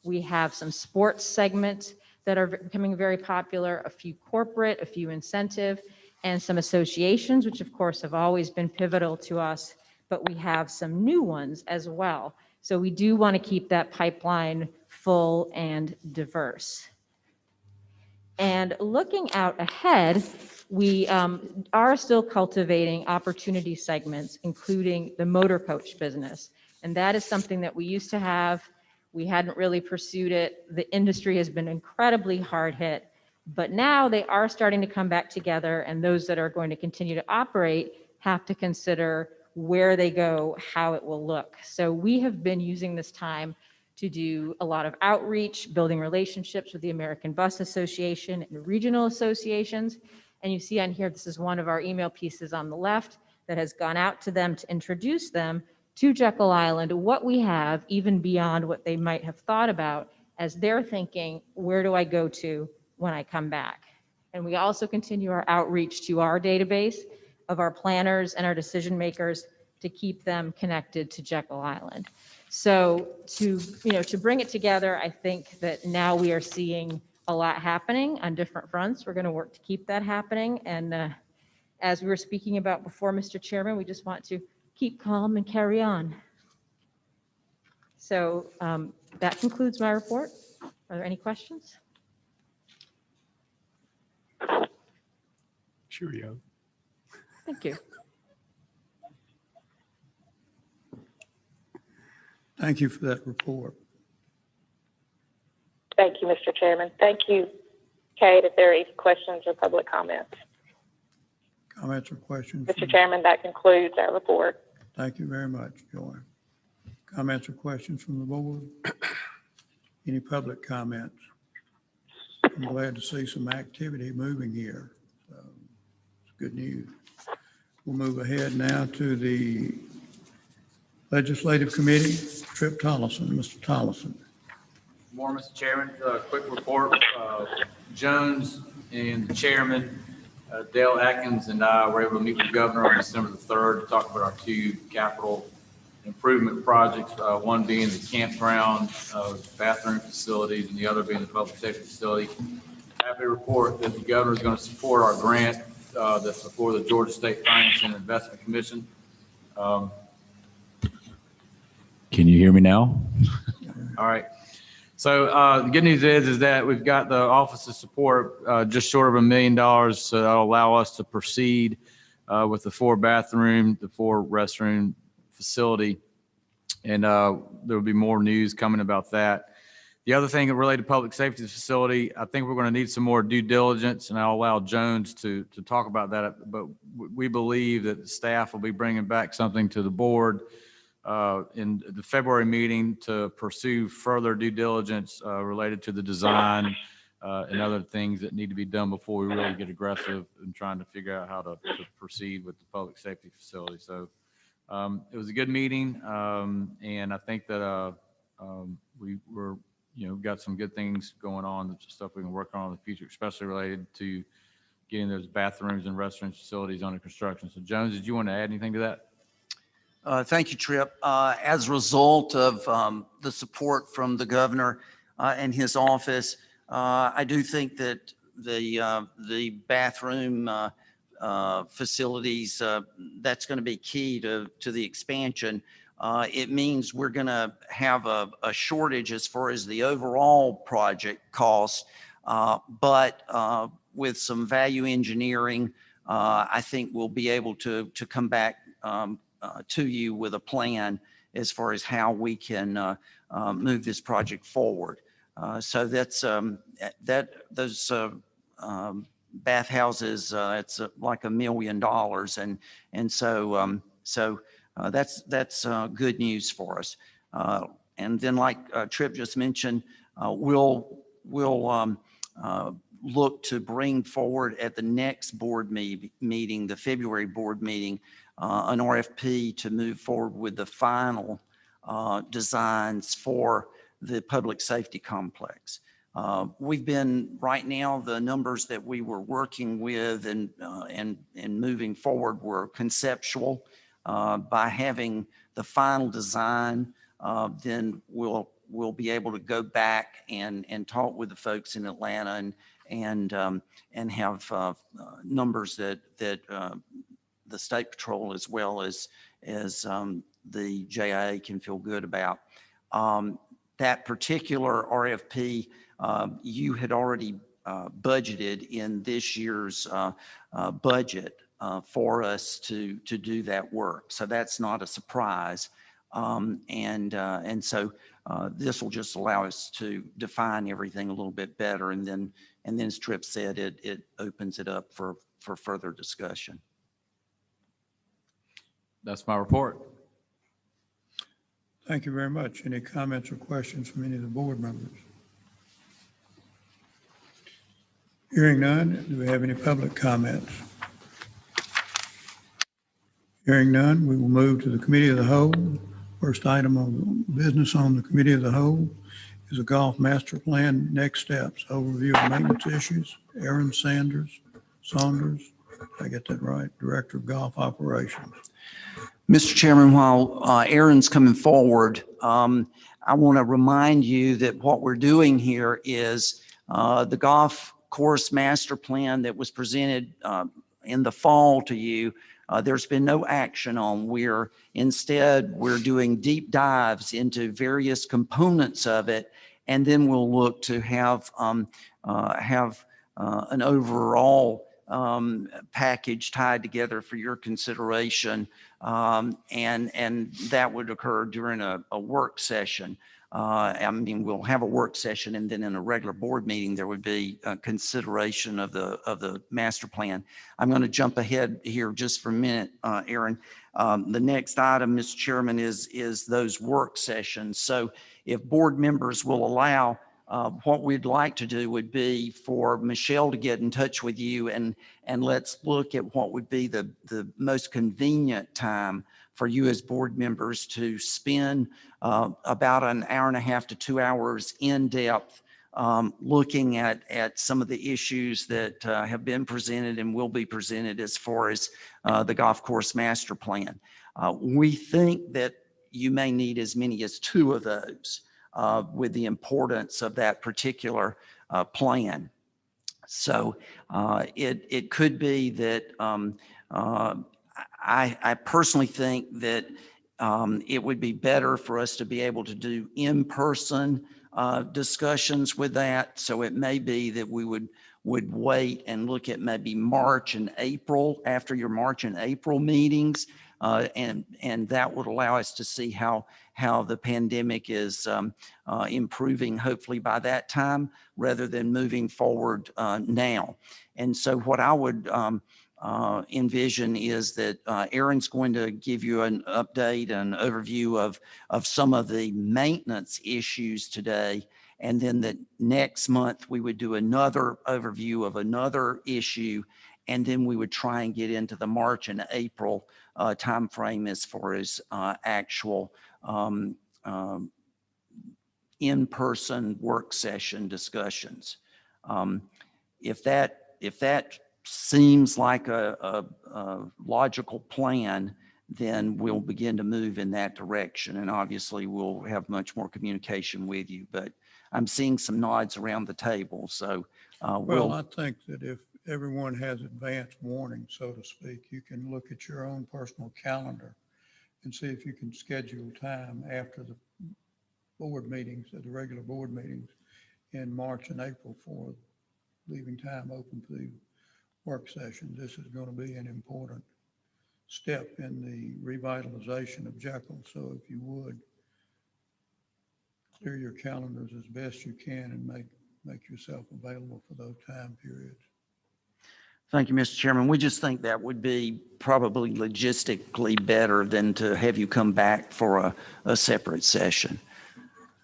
We have some sports segments that are becoming very popular, a few corporate, a few incentive, and some associations, which of course have always been pivotal to us, but we have some new ones as well. So we do want to keep that pipeline full and diverse. And looking out ahead, we are still cultivating opportunity segments, including the motor coach business. And that is something that we used to have. We hadn't really pursued it. The industry has been incredibly hard hit, but now they are starting to come back together, and those that are going to continue to operate have to consider where they go, how it will look. So we have been using this time to do a lot of outreach, building relationships with the American Bus Association and regional associations. And you see on here, this is one of our email pieces on the left that has gone out to them to introduce them to Jekyll Island what we have, even beyond what they might have thought about as they're thinking, where do I go to when I come back? And we also continue our outreach to our database of our planners and our decision makers to keep them connected to Jekyll Island. So to bring it together, I think that now we are seeing a lot happening on different fronts. We're going to work to keep that happening. And as we were speaking about before, Mr. Chairman, we just want to keep calm and carry on. So that concludes my report. Are there any questions? Sure, yeah. Thank you. Thank you for that report. Thank you, Mr. Chairman. Thank you, Kate. If there are any questions or public comments. Comments or questions? Mr. Chairman, that concludes our report. Thank you very much, Joy. Comments or questions from the board? Any public comments? I'm glad to see some activity moving here. So it's good news. We'll move ahead now to the Legislative Committee. Trip Tollison, Mr. Tollison. Good morning, Mr. Chairman. Quick report. Jones and the chairman, Dale Atkins, and I were able to meet with the governor on December the 3rd to talk about our two capital improvement projects, one being the campground bathroom facilities and the other being the public safety facility. Happy to report that the governor is going to support our grant that's before the Georgia State Finance and Investment Commission. Can you hear me now? All right. So the good news is that we've got the Office of Support just short of $1 million, so that'll allow us to proceed with the 4-bathroom, the 4-restroom facility, and there will be more news coming about that. The other thing related to public safety facility, I think we're going to need some more due diligence, and I'll allow Jones to talk about that. But we believe that the staff will be bringing back something to the board in the February meeting to pursue further due diligence related to the design and other things that need to be done before we really get aggressive in trying to figure out how to proceed with the public safety facility. So it was a good meeting, and I think that we were, got some good things going on, stuff we can work on in the future, especially related to getting those bathrooms and restaurant facilities under construction. So Jones, did you want to add anything to that? Thank you, Trip. As a result of the support from the governor and his office, I do think that the bathroom facilities, that's going to be key to the expansion. It means we're going to have a shortage as far as the overall project cost, but with some value engineering, I think we'll be able to come back to you with a plan as far as how we can move this project forward. So that's those bathhouses, it's like $1 million, and so that's good news for us. And then, like Tripp just mentioned, we'll look to bring forward at the next board meeting, the February board meeting, an RFP to move forward with the final designs for the public safety complex. We've been, right now, the numbers that we were working with and moving forward were conceptual. By having the final design, then we'll be able to go back and talk with the folks in Atlanta and have numbers that the State Patrol as well as the JIA can feel good about. That particular RFP, you had already budgeted in this year's budget for us to do that work. So that's not a surprise. And so this will just allow us to define everything a little bit better. And then as Tripp said, it opens it up for further discussion. That's my report. Thank you very much. Any comments or questions from any of the board members? Hearing none, do we have any public comments? Hearing none, we will move to the Committee of the Whole. First item of business on the committee of the whole is a golf master plan, next steps, overview of maintenance issues. Aaron Saunders, did I get that right? Director of Golf Operations. Mr. Chairman, while Aaron's coming forward, I want to remind you that what we're doing here is the golf course master plan that was presented in the fall to you. There's been no action on. Instead, we're doing deep dives into various components of it, and then we'll look to have an overall package tied together for your consideration, and that would occur during a work session. I mean, we'll have a work session, and then in a regular board meeting, there would be a consideration of the master plan. I'm going to jump ahead here just for a minute, Aaron. The next item, Mr. Chairman, is those work sessions. So if board members will allow, what we'd like to do would be for Michelle to get in touch with you, and let's look at what would be the most convenient time for you as board members to spend about an hour and a half to 2 hours in depth looking at some of the issues that have been presented and will be presented as far as the golf course master plan. We think that you may need as many as 2 of those with the importance of that particular plan. So it could be that I personally think that it would be better for us to be able to do in-person discussions with that. So it may be that we would wait and look at maybe March and April, after your March and April meetings, and that would allow us to see how the pandemic is improving, hopefully by that time, rather than moving forward now. And so what I would envision is that Aaron's going to give you an update and overview of some of the maintenance issues today. And then the next month, we would do another overview of another issue. And then we would try and get into the March and April timeframe as far as actual in-person work session discussions. If that seems like a logical plan, then we'll begin to move in that direction. And obviously we'll have much more communication with you, but I'm seeing some nods around the table. So Well, I think that if everyone has advance warning, so to speak, you can look at your own personal calendar and see if you can schedule time after the board meetings, the regular board meetings in March and April, for leaving time open for the work session. This is going to be an important step in the revitalization of Jekyll. So if you would clear your calendars as best you can and make yourself available for those time periods. Thank you, Mr. Chairman. We just think that would be probably logistically better than to have you come back for a separate session.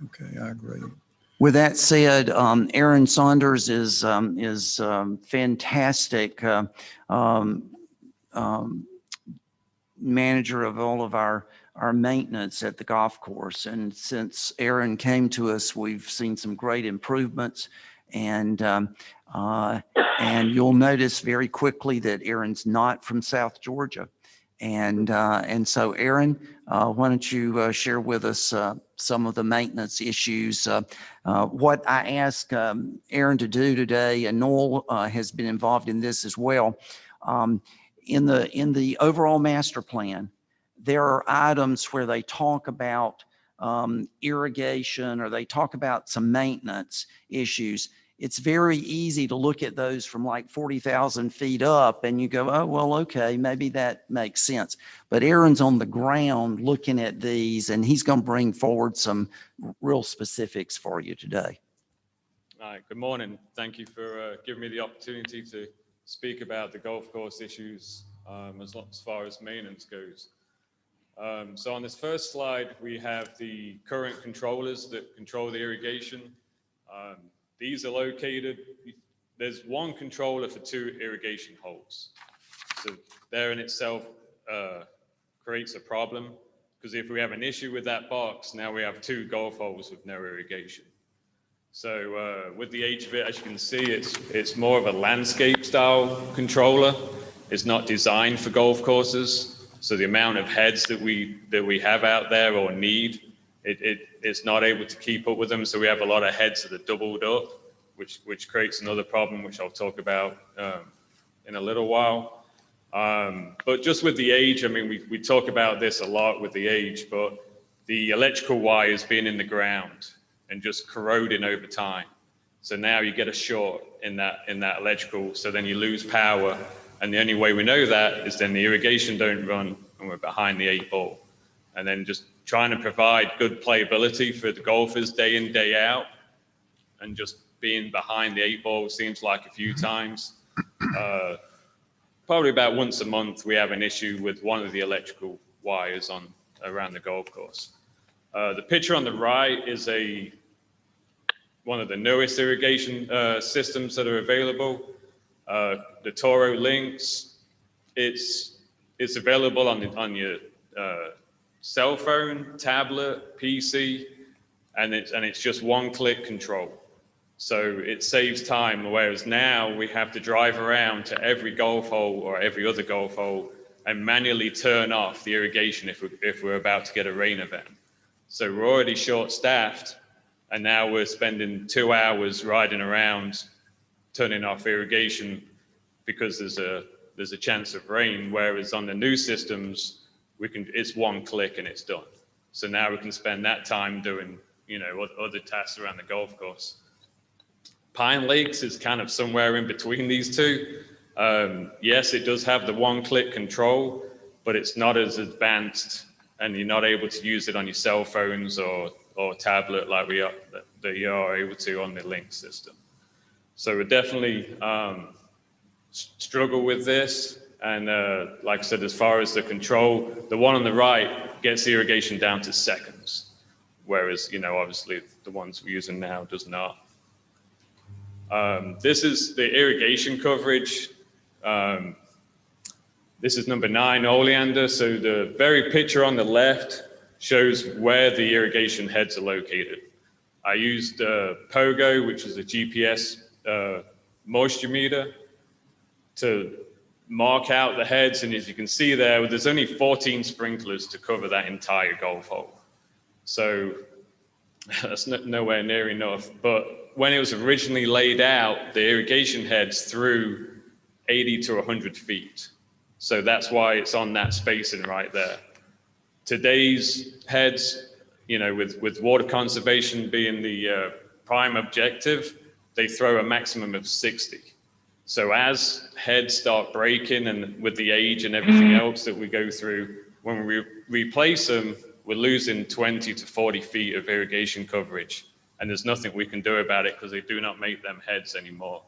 Okay, I agree. With that said, Aaron Saunders is fantastic manager of all of our maintenance at the golf course. And since Aaron came to us, we've seen some great improvements. And you'll notice very quickly that Aaron's not from South Georgia. And so Aaron, why don't you share with us some of the maintenance issues. What I asked Aaron to do today, and Noel has been involved in this as well, in the overall master plan, there are items where they talk about irrigation, or they talk about some maintenance issues. It's very easy to look at those from like 40,000 feet up and you go, oh, well, okay, maybe that makes sense. But Aaron's on the ground looking at these, and he's going to bring forward some real specifics for you today. All right, good morning. Thank you for giving me the opportunity to speak about the golf course issues as far as maintenance goes. So on this first slide, we have the current controllers that control the irrigation. These are located, there's one controller for 2 irrigation holes. So there in itself creates a problem. Because if we have an issue with that box, now we have 2 golf holes with no irrigation. So with the age of it, as you can see, it's more of a landscape style controller. It's not designed for golf courses. So the amount of heads that we have out there or need, it's not able to keep up with them. So we have a lot of heads that are doubled up, which creates another problem, which I'll talk about in a little while. But just with the age, I mean, we talk about this a lot with the age, but the electrical wires being in the ground and just corroding over time. So now you get a short in that electrical, so then you lose power. And the only way we know that is then the irrigation don't run and we're behind the 8 ball. And then just trying to provide good playability for the golfers day in, day out, and just being behind the 8 ball seems like a few times. Probably about once a month we have an issue with one of the electrical wires around the golf course. The picture on the right is one of the newest irrigation systems that are available. The Toro Lynx. It's available on your cell phone, tablet, PC, and it's just one-click control. So it saves time, whereas now we have to drive around to every golf hole or every other golf hole and manually turn off the irrigation if we're about to get a rain event. So we're already short-staffed, and now we're spending 2 hours riding around turning off irrigation because there's a chance of rain, whereas on the new systems, it's one click and it's done. So now we can spend that time doing, other tasks around the golf course. Pine Lakes is kind of somewhere in between these two. Yes, it does have the one-click control, but it's not as advanced, and you're not able to use it on your cell phones or tablet like that you are able to on the Lynx system. So we definitely struggle with this. And like I said, as far as the control, the one on the right gets the irrigation down to seconds, whereas, obviously the ones we're using now does not. This is the irrigation coverage. This is number 9 oleander. So the very picture on the left shows where the irrigation heads are located. I used Pogo, which is a GPS moisture meter, to mark out the heads. And as you can see there's only 14 sprinklers to cover that entire golf hole. So that's nowhere near enough. But when it was originally laid out, the irrigation heads through 80 to 100 feet. So that's why it's on that spacing right there. Today's heads, with water conservation being the prime objective, they throw a maximum of 60. So as heads start breaking, and with the age and everything else that we go through, when we replace them, we're losing 20 to 40 feet of irrigation coverage. And there's nothing we can do about it because they do not make them heads anymore.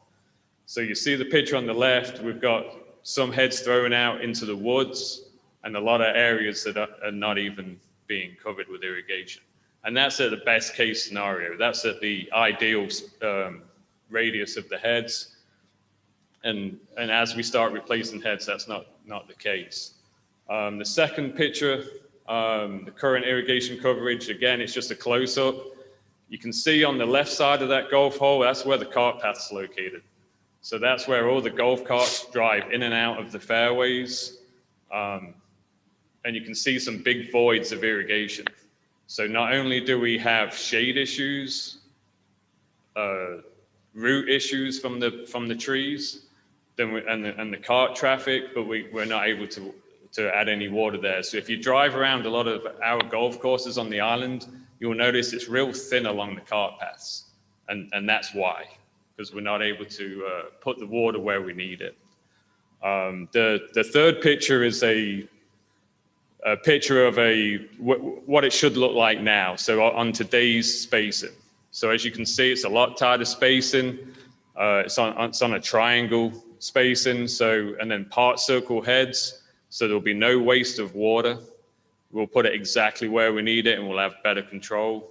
So you see the picture on the left, we've got some heads thrown out into the woods and a lot of areas that are not even being covered with irrigation. And that's at the best case scenario. That's at the ideal radius of the heads. And as we start replacing heads, that's not the case. The second picture, the current irrigation coverage, again, it's just a close-up. You can see on the left side of that golf hole, that's where the cart path's located. So that's where all the golf carts drive in and out of the fairways. And you can see some big voids of irrigation. So not only do we have shade issues, root issues from the trees, and the cart traffic, but we're not able to add any water there. So if you drive around a lot of our golf courses on the island, you'll notice it's real thin along the cart paths. And that's why, because we're not able to put the water where we need it. The third picture is a picture of what it should look like now. So on today's spacing. So as you can see, it's a lot tighter spacing. It's on a triangle spacing. So, and then part circle heads. So there'll be no waste of water. We'll put it exactly where we need it and we'll have better control.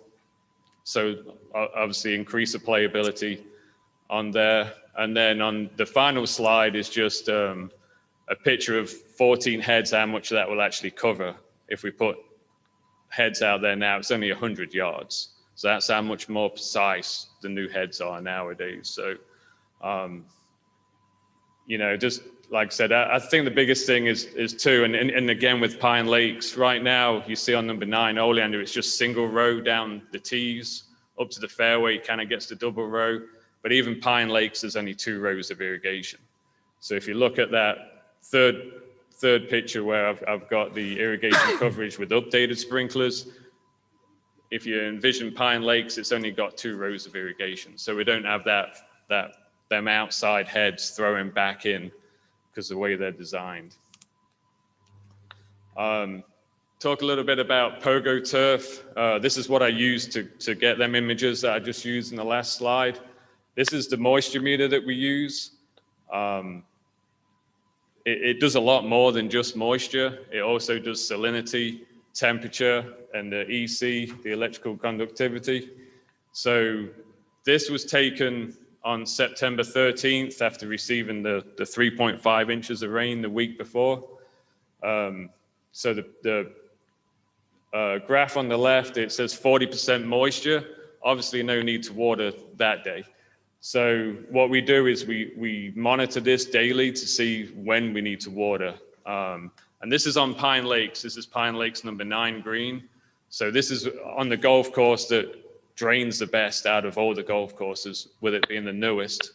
So obviously increase the playability on there. And then on the final slide is just a picture of 14 heads, how much that will actually cover if we put heads out there now, it's only 100 yards. So that's how much more precise the new heads are nowadays. So, you know, just like I said, I think the biggest thing is two, and again with Pine Lakes, right now, you see on number 9, Oleander, it's just single row down the tees, up to the fairway, kind of gets the double row. But even Pine Lakes, there's only 2 rows of irrigation. So if you look at that third picture where I've got the irrigation coverage with updated sprinklers, if you envision Pine Lakes, it's only got 2 rows of irrigation. So we don't have them outside heads throwing back in because of the way they're designed. Talk a little bit about Pogo turf. This is what I used to get them images that I just used in the last slide. This is the moisture meter that we use. It does a lot more than just moisture. It also does salinity, temperature, and the EC, the electrical conductivity. So this was taken on September 13th after receiving the 3.5 inches of rain the week before. So the graph on the left, it says 40% moisture. Obviously no need to water that day. So what we do is we monitor this daily to see when we need to water. And this is on Pine Lakes. This is Pine Lakes number 9 green. So this is on the golf course that drains the best out of all the golf courses, with it being the newest.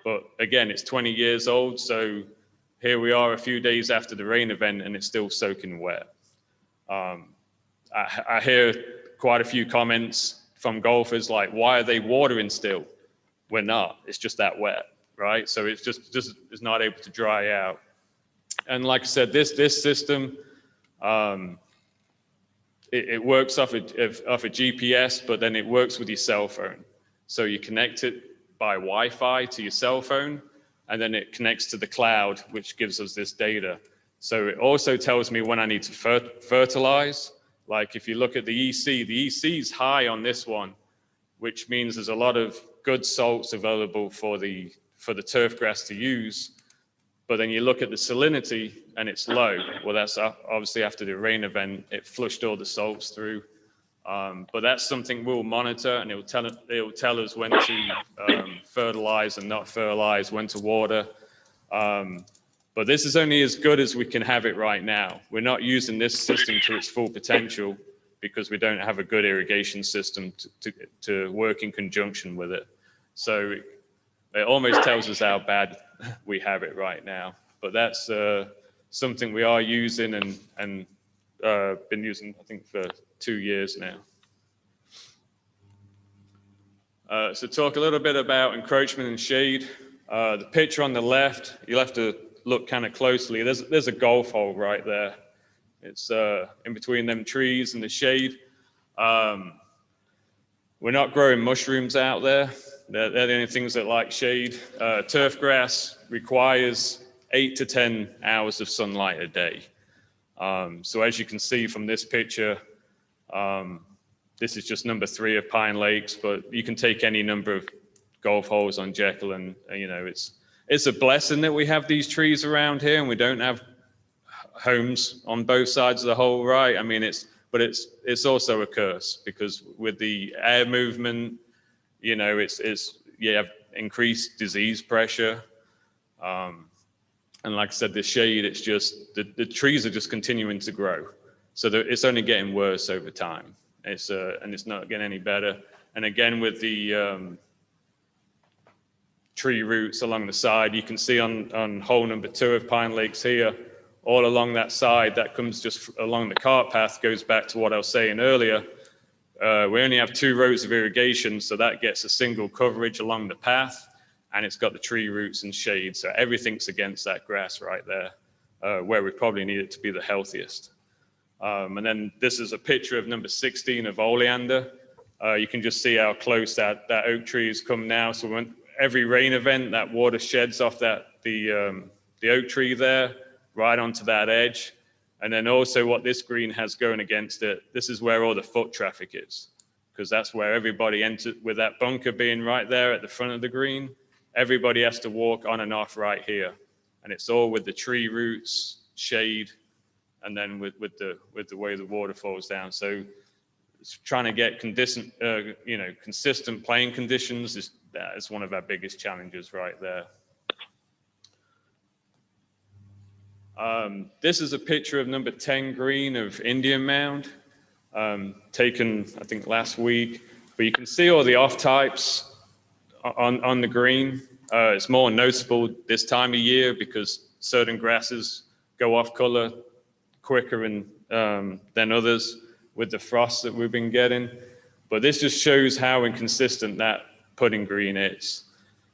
But again, it's 20 years old. So here we are a few days after the rain event and it's still soaking wet. I hear quite a few comments from golfers like, why are they watering still? We're not, it's just that wet, right? So it's just it's not able to dry out. And like I said, this system, it works off a GPS, but then it works with your cell phone. So you connect it by Wi-Fi to your cell phone, and then it connects to the cloud, which gives us this data. So it also tells me when I need to fertilize. Like if you look at the EC is high on this one, which means there's a lot of good salts available for the turf grass to use. But then you look at the salinity and it's low. Well, that's obviously after the rain event, it flushed all the salts through. But that's something we'll monitor, and it will tell us when to fertilize and not fertilize, when to water. But this is only as good as we can have it right now. We're not using this system to its full potential because we don't have a good irrigation system to work in conjunction with it. So it almost tells us how bad we have it right now. But that's something we are using and been using, I think, for 2 years now. So talk a little bit about encroachment and shade. The picture on the left, you'll have to look kind of closely. There's a golf hole right there. It's in between them trees and the shade. We're not growing mushrooms out there. They're the only things that like shade. Turf grass requires 8 to 10 hours of sunlight a day. So as you can see from this picture, this is just number 3 of Pine Lakes, but you can take any number of golf holes on Jekyll, and you know, it's a blessing that we have these trees around here and we don't have homes on both sides of the hole, right? I mean, but it's also a curse, because with the air movement, you know, you have increased disease pressure. And like I said, the shade, it's just, the trees are just continuing to grow. So it's only getting worse over time. And it's not getting any better. And again, with the tree roots along the side, you can see on hole number 2 of Pine Lakes here, all along that side, that comes just along the cart path, goes back to what I was saying earlier. We only have 2 rows of irrigation, so that gets a single coverage along the path, and it's got the tree roots and shade. So everything's against that grass right there, where we probably need it to be the healthiest. And then this is a picture of number 16 of oleander. You can just see how close that oak tree has come now. So when every rain event, that water sheds off the oak tree there, right onto that edge. And then also what this green has going against it, this is where all the foot traffic is, because that's where everybody entered, with that bunker being right there at the front of the green. Everybody has to walk on and off right here. And it's all with the tree roots, shade, and then with the way the water falls down. So it's trying to get consistent playing conditions is one of our biggest challenges right there. This is a picture of number 10 green of Indian Mound, taken I think last week. But you can see all the off types on the green. It's more noticeable this time of year because certain grasses go off color quicker than others with the frost that we've been getting. But this just shows how inconsistent that pudding green is.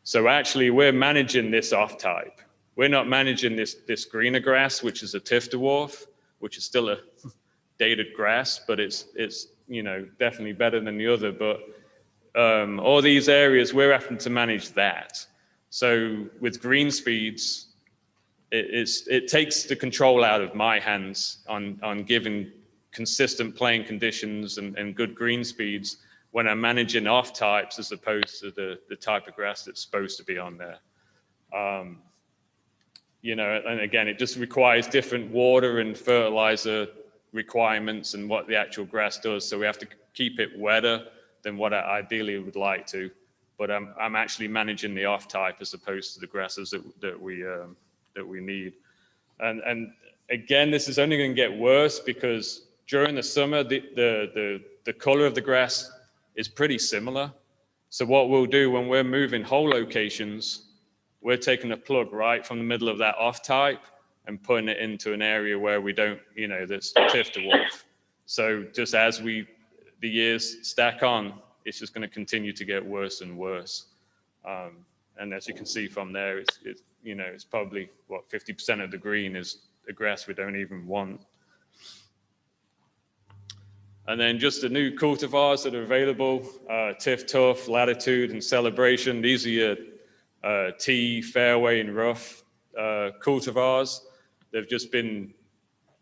So actually we're managing this off type. We're not managing this greener grass, which is a tiff dwarf, which is still a dated grass, but it's definitely better than the other. But all these areas, we're having to manage that. So with green speeds, it takes the control out of my hands on giving consistent playing conditions and good green speeds when I'm managing off types as opposed to the type of grass that's supposed to be on there. And again, it just requires different water and fertilizer requirements and what the actual grass does. So we have to keep it wetter than what I ideally would like to. But I'm actually managing the off type as opposed to the grasses that we need. And again, this is only going to get worse because during the summer, the color of the grass is pretty similar. So what we'll do when we're moving hole locations, we're taking a plug right from the middle of that off type and putting it into an area where we don't, that's tiff dwarf. So just as the years stack on, it's just going to continue to get worse and worse. And as you can see from there, it's probably 50% of the green is the grass we don't even want. And then just the new cultivars that are available, Tiff Tough, Latitude, and Celebration. These are your T, Fairway, and Rough cultivars. They've just been,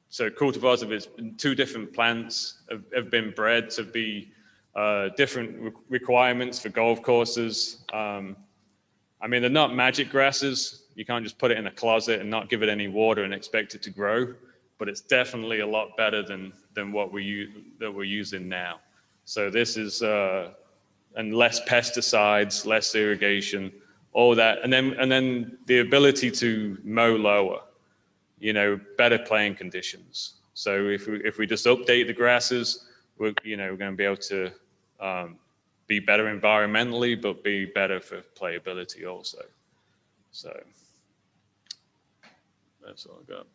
so cultivars have been two different plants, have been bred to be different requirements for golf courses. They're not magic grasses. You can't just put it in a closet and not give it any water and expect it to grow. But it's definitely a lot better than what we're using now. So this is and less pesticides, less irrigation, all that, and then the ability to mow lower, better playing conditions. So if we just update the grasses, we're going to be able to be better environmentally, but be better for playability also. So that's all I got.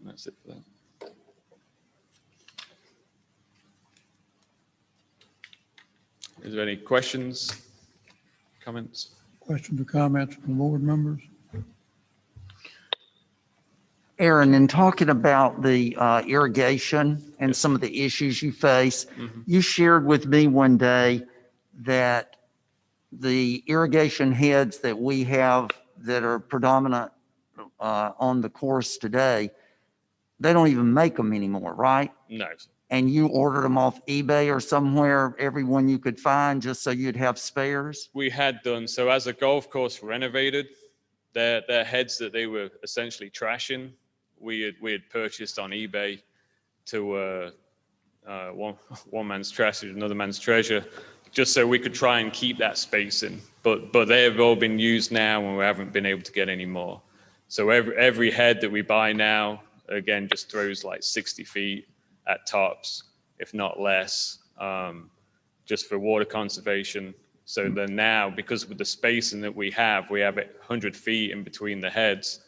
That's it for that. Is there any questions, comments? Questions or comments from board members? Aaron, in talking about the irrigation and some of the issues you face, you shared with me one day that the irrigation heads that we have that are predominant on the course today, they don't even make them anymore, right? No. And you ordered them off eBay or somewhere, every one you could find, just so you'd have spares? We had done. So as the golf course renovated, their heads that they were essentially trashing, we had purchased on eBay to one man's trash is another man's treasure, just so we could try and keep that space in. But they have all been used now, and we haven't been able to get any more. So every head that we buy now, again, just throws like 60 feet at tops, if not less, just for water conservation. So then now, because with the spacing that we have it 100 feet in between the heads.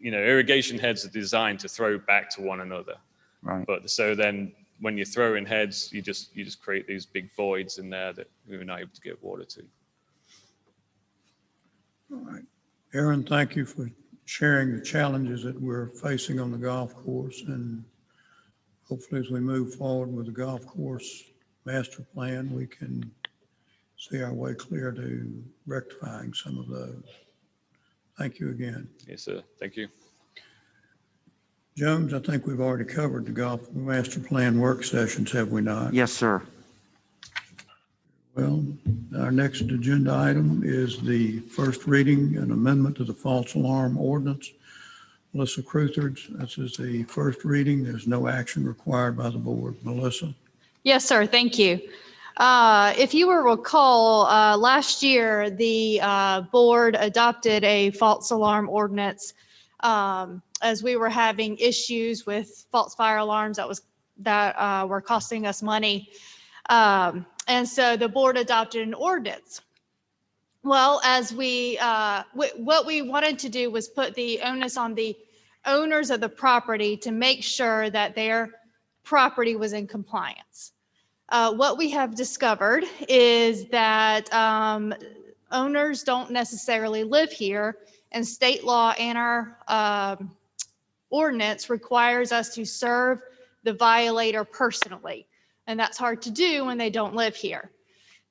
Irrigation heads are designed to throw back to one another. Right. But so then when you throw in heads, you just create these big voids in there that we were not able to get water to. All right. Aaron, thank you for sharing the challenges that we're facing on the golf course, and hopefully as we move forward with the golf course master plan, we can see our way clear to rectifying some of those. Thank you again. Yes, sir. Thank you. Jones, I think we've already covered the golf master plan work sessions, have we not? Yes, sir. Well, Our next agenda item is the first reading and amendment to the false alarm ordinance. Melissa Cruthers, this is the first reading. There's no action required by the board. Melissa? Yes, sir. Thank you. If you will recall, last year, the board adopted a false alarm ordinance as we were having issues with false fire alarms that were costing us money. And so the board adopted an ordinance. Well, as what we wanted to do was put the onus on the owners of the property to make sure that their property was in compliance. What we have discovered is that owners don't necessarily live here, and state law and our ordinance requires us to serve the violator personally, and that's hard to do when they don't live here.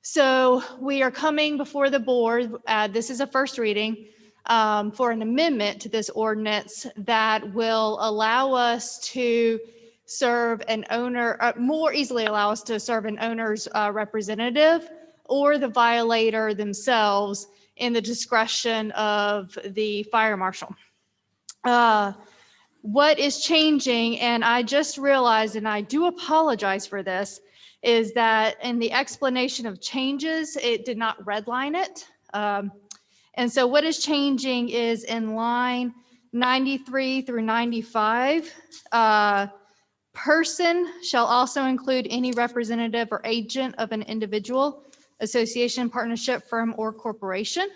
So we are coming before the board, this is a first reading, for an amendment to this ordinance that will allow us to serve an owner, more easily allow us to serve an owner's representative or the violator themselves in the discretion of the fire marshal. What is changing, and I just realized, and I do apologize for this, is that in the explanation of changes, it did not redline it. And so what is changing is in line 93 through 95, person shall also include any representative or agent of an individual, association, partnership, firm, or corporation.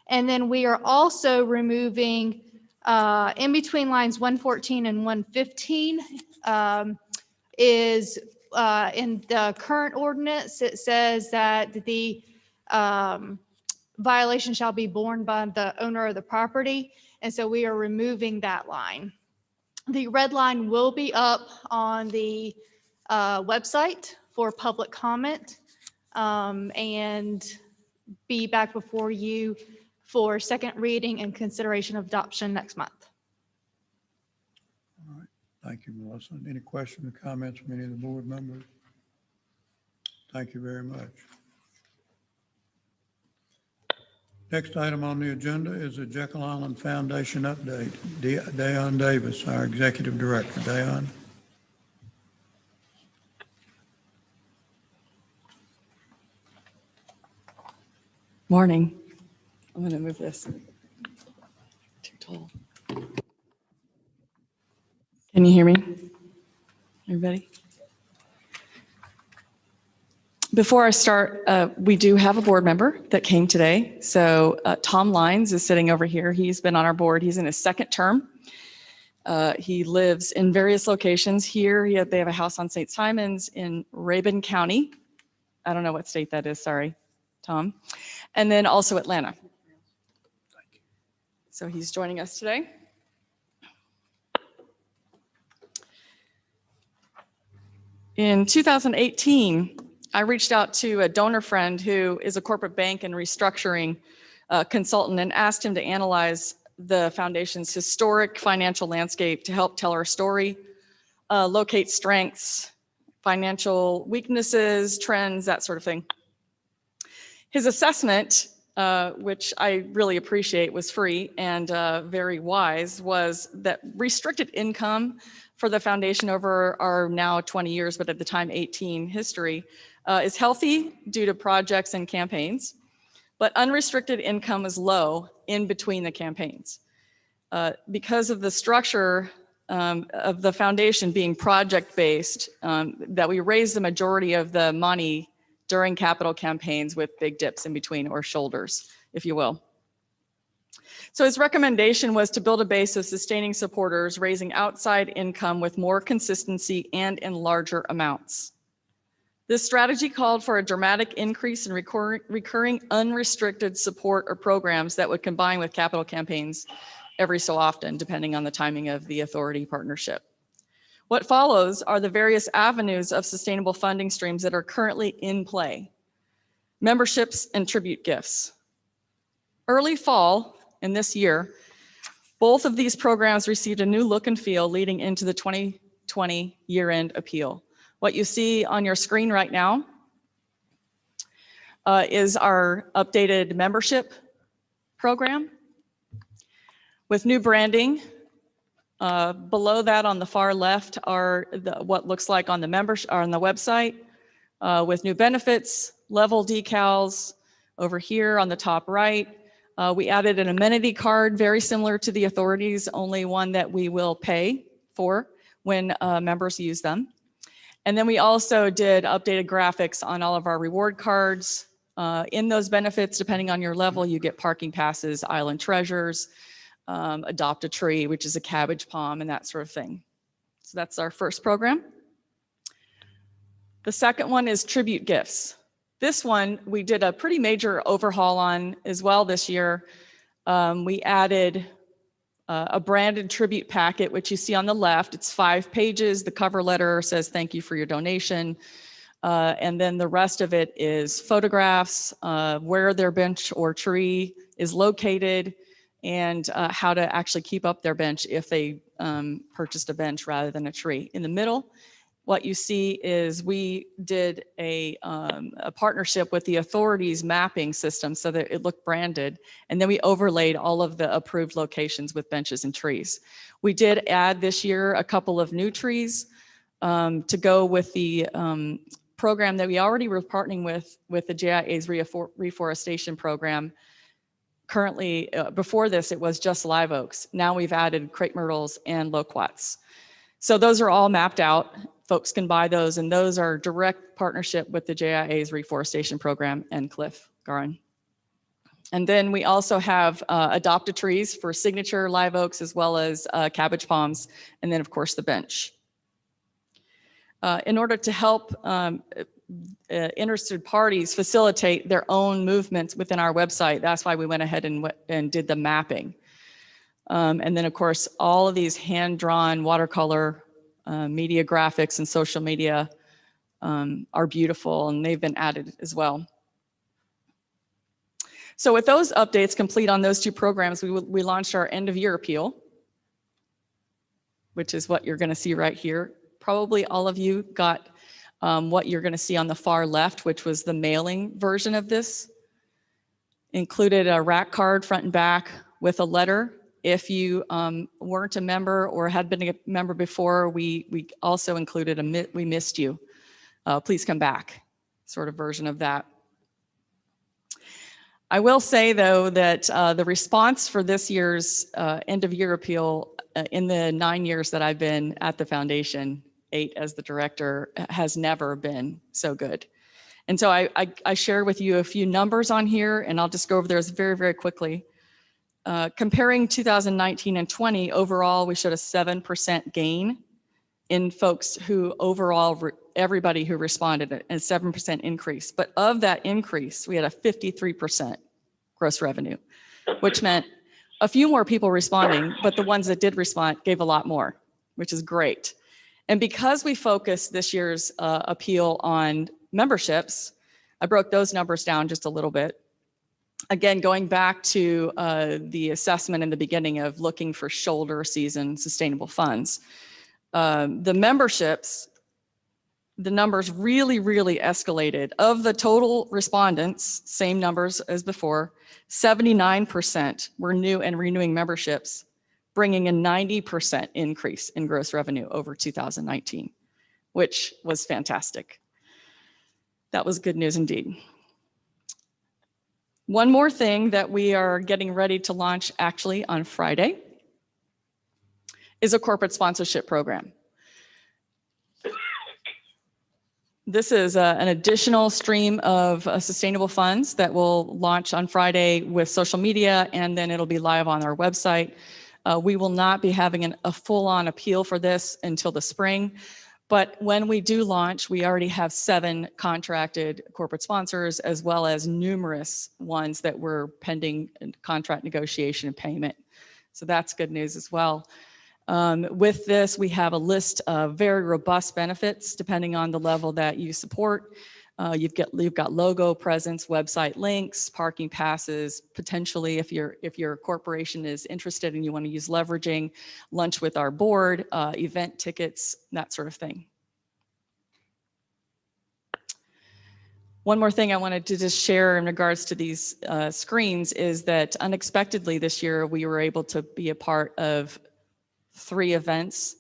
And then we are also removing in between lines 114 and 115 is in the current ordinance, it says that the violation shall be borne by the owner of the property. And so we are removing that line. The red line will be up on the website for public comment and be back before you for second reading and consideration of adoption next month. All right. Thank you, Melissa. Any questions or comments from any of the board members? Thank you very much. Next item on the agenda is the Jekyll Island Foundation update. Dayon Davis, our executive director. Dayon. Morning. I'm going to move this. Too tall. Can you hear me? Everybody? Before I start, we do have a board member that came today. So Tom Lines is sitting over here. He's been on our board. He's in his second term. He lives in various locations here. They have a house on St. Simons in Rabun County. I don't know what state that is. Sorry, Tom. And then also Atlanta. So he's joining us today. In 2018, I reached out to a donor friend who is a corporate bank and restructuring consultant and asked him to analyze the foundation's historic financial landscape to help tell our story, locate strengths, financial weaknesses, trends, that sort of thing. His assessment, which I really appreciate, was free and very wise, was that restricted income for the foundation over our now 20 years, but at the time 18 history, is healthy due to projects and campaigns, but unrestricted income is low in between the campaigns. Because of the structure of the foundation being project-based, that we raise the majority of the money during capital campaigns with big dips in between, or shoulders, if you will. So his recommendation was to build a base of sustaining supporters, raising outside income with more consistency and in larger amounts. This strategy called for a dramatic increase in recurring unrestricted support or programs that would combine with capital campaigns every so often, depending on the timing of the authority partnership. What follows are the various avenues of sustainable funding streams that are currently in play: memberships and tribute gifts. Early fall in this year, both of these programs received a new look and feel leading into the 2020 year-end appeal. What you see on your screen right now is our updated membership program with new branding. Below that on the far left are what looks like on the website with new benefits, level decals. Over here on the top right, we added an amenity card very similar to the authorities, only one that we will pay for when members use them. And then we also did updated graphics on all of our reward cards. In those benefits, depending on your level, you get parking passes, island treasures, adopt a tree, which is a cabbage palm, and that sort of thing. So that's our first program. The second one is tribute gifts. This one we did a pretty major overhaul on as well this year. We added a branded tribute packet, which you see on the left. It's 5 pages. The cover letter says thank you for your donation. And then the rest of it is photographs, where their bench or tree is located, and how to actually keep up their bench if they purchased a bench rather than a tree. In the middle, what you see is we did a partnership with the authorities mapping system so that it looked branded, and then we overlaid all of the approved locations with benches and trees. We did add this year a couple of new trees to go with the program that we already were partnering with the JIA's reforestation program. Currently, before this, it was just live oaks. Now we've added crepe myrtles and loquats. So those are all mapped out. Folks can buy those, and those are direct partnership with the JIA's reforestation program and Cliff Garin. And then we also have adopted trees for signature live oaks as well as cabbage palms, and then of course the bench. In order to help interested parties facilitate their own movements within our website, that's why we went ahead and did the mapping. And then of course, all of these hand-drawn watercolor media graphics and social media are beautiful, and they've been added as well. So with those updates complete on those 2 programs, we launched our end of year appeal, which is what you're going to see right here. Probably all of you got what you're going to see on the far left, which was the mailing version of this. Included a rack card front and back with a letter. If you weren't a member or had been a member before, we also included a we missed you. Please come back, sort of version of that. I will say though that the response for this year's end of year appeal in the 9 years that I've been at the foundation, 8 as the director, has never been so good. And so I share with you a few numbers on here, and I'll just go over those very, very quickly. Comparing 2019 and 20, overall, we showed a 7% gain in folks who overall, everybody who responded, a 7% increase. But of that increase, we had a 53% gross revenue, which meant a few more people responding, but the ones that did respond gave a lot more, which is great. And because we focused this year's appeal on memberships, I broke those numbers down just a little bit. Again, going back to the assessment in the beginning of looking for shoulder season sustainable funds, the memberships, the numbers really, really escalated. Of the total respondents, same numbers as before, 79% were new and renewing memberships, bringing a 90% increase in gross revenue over 2019, which was fantastic. That was good news indeed. One more thing that we are getting ready to launch actually on Friday is a corporate sponsorship program. This is an additional stream of sustainable funds that will launch on Friday with social media, and then it'll be live on our website. We will not be having a full-on appeal for this until the spring, but when we do launch, we already have 7 contracted corporate sponsors, as well as numerous ones that were pending contract negotiation and payment. So that's good news as well. With this, we have a list of very robust benefits depending on the level that you support. You've got logo presence, website links, parking passes, potentially if your corporation is interested and you want to use leveraging, lunch with our board, event tickets, that sort of thing. One more thing I wanted to just share in regards to these screens is that unexpectedly this year, we were able to be a part of 3 events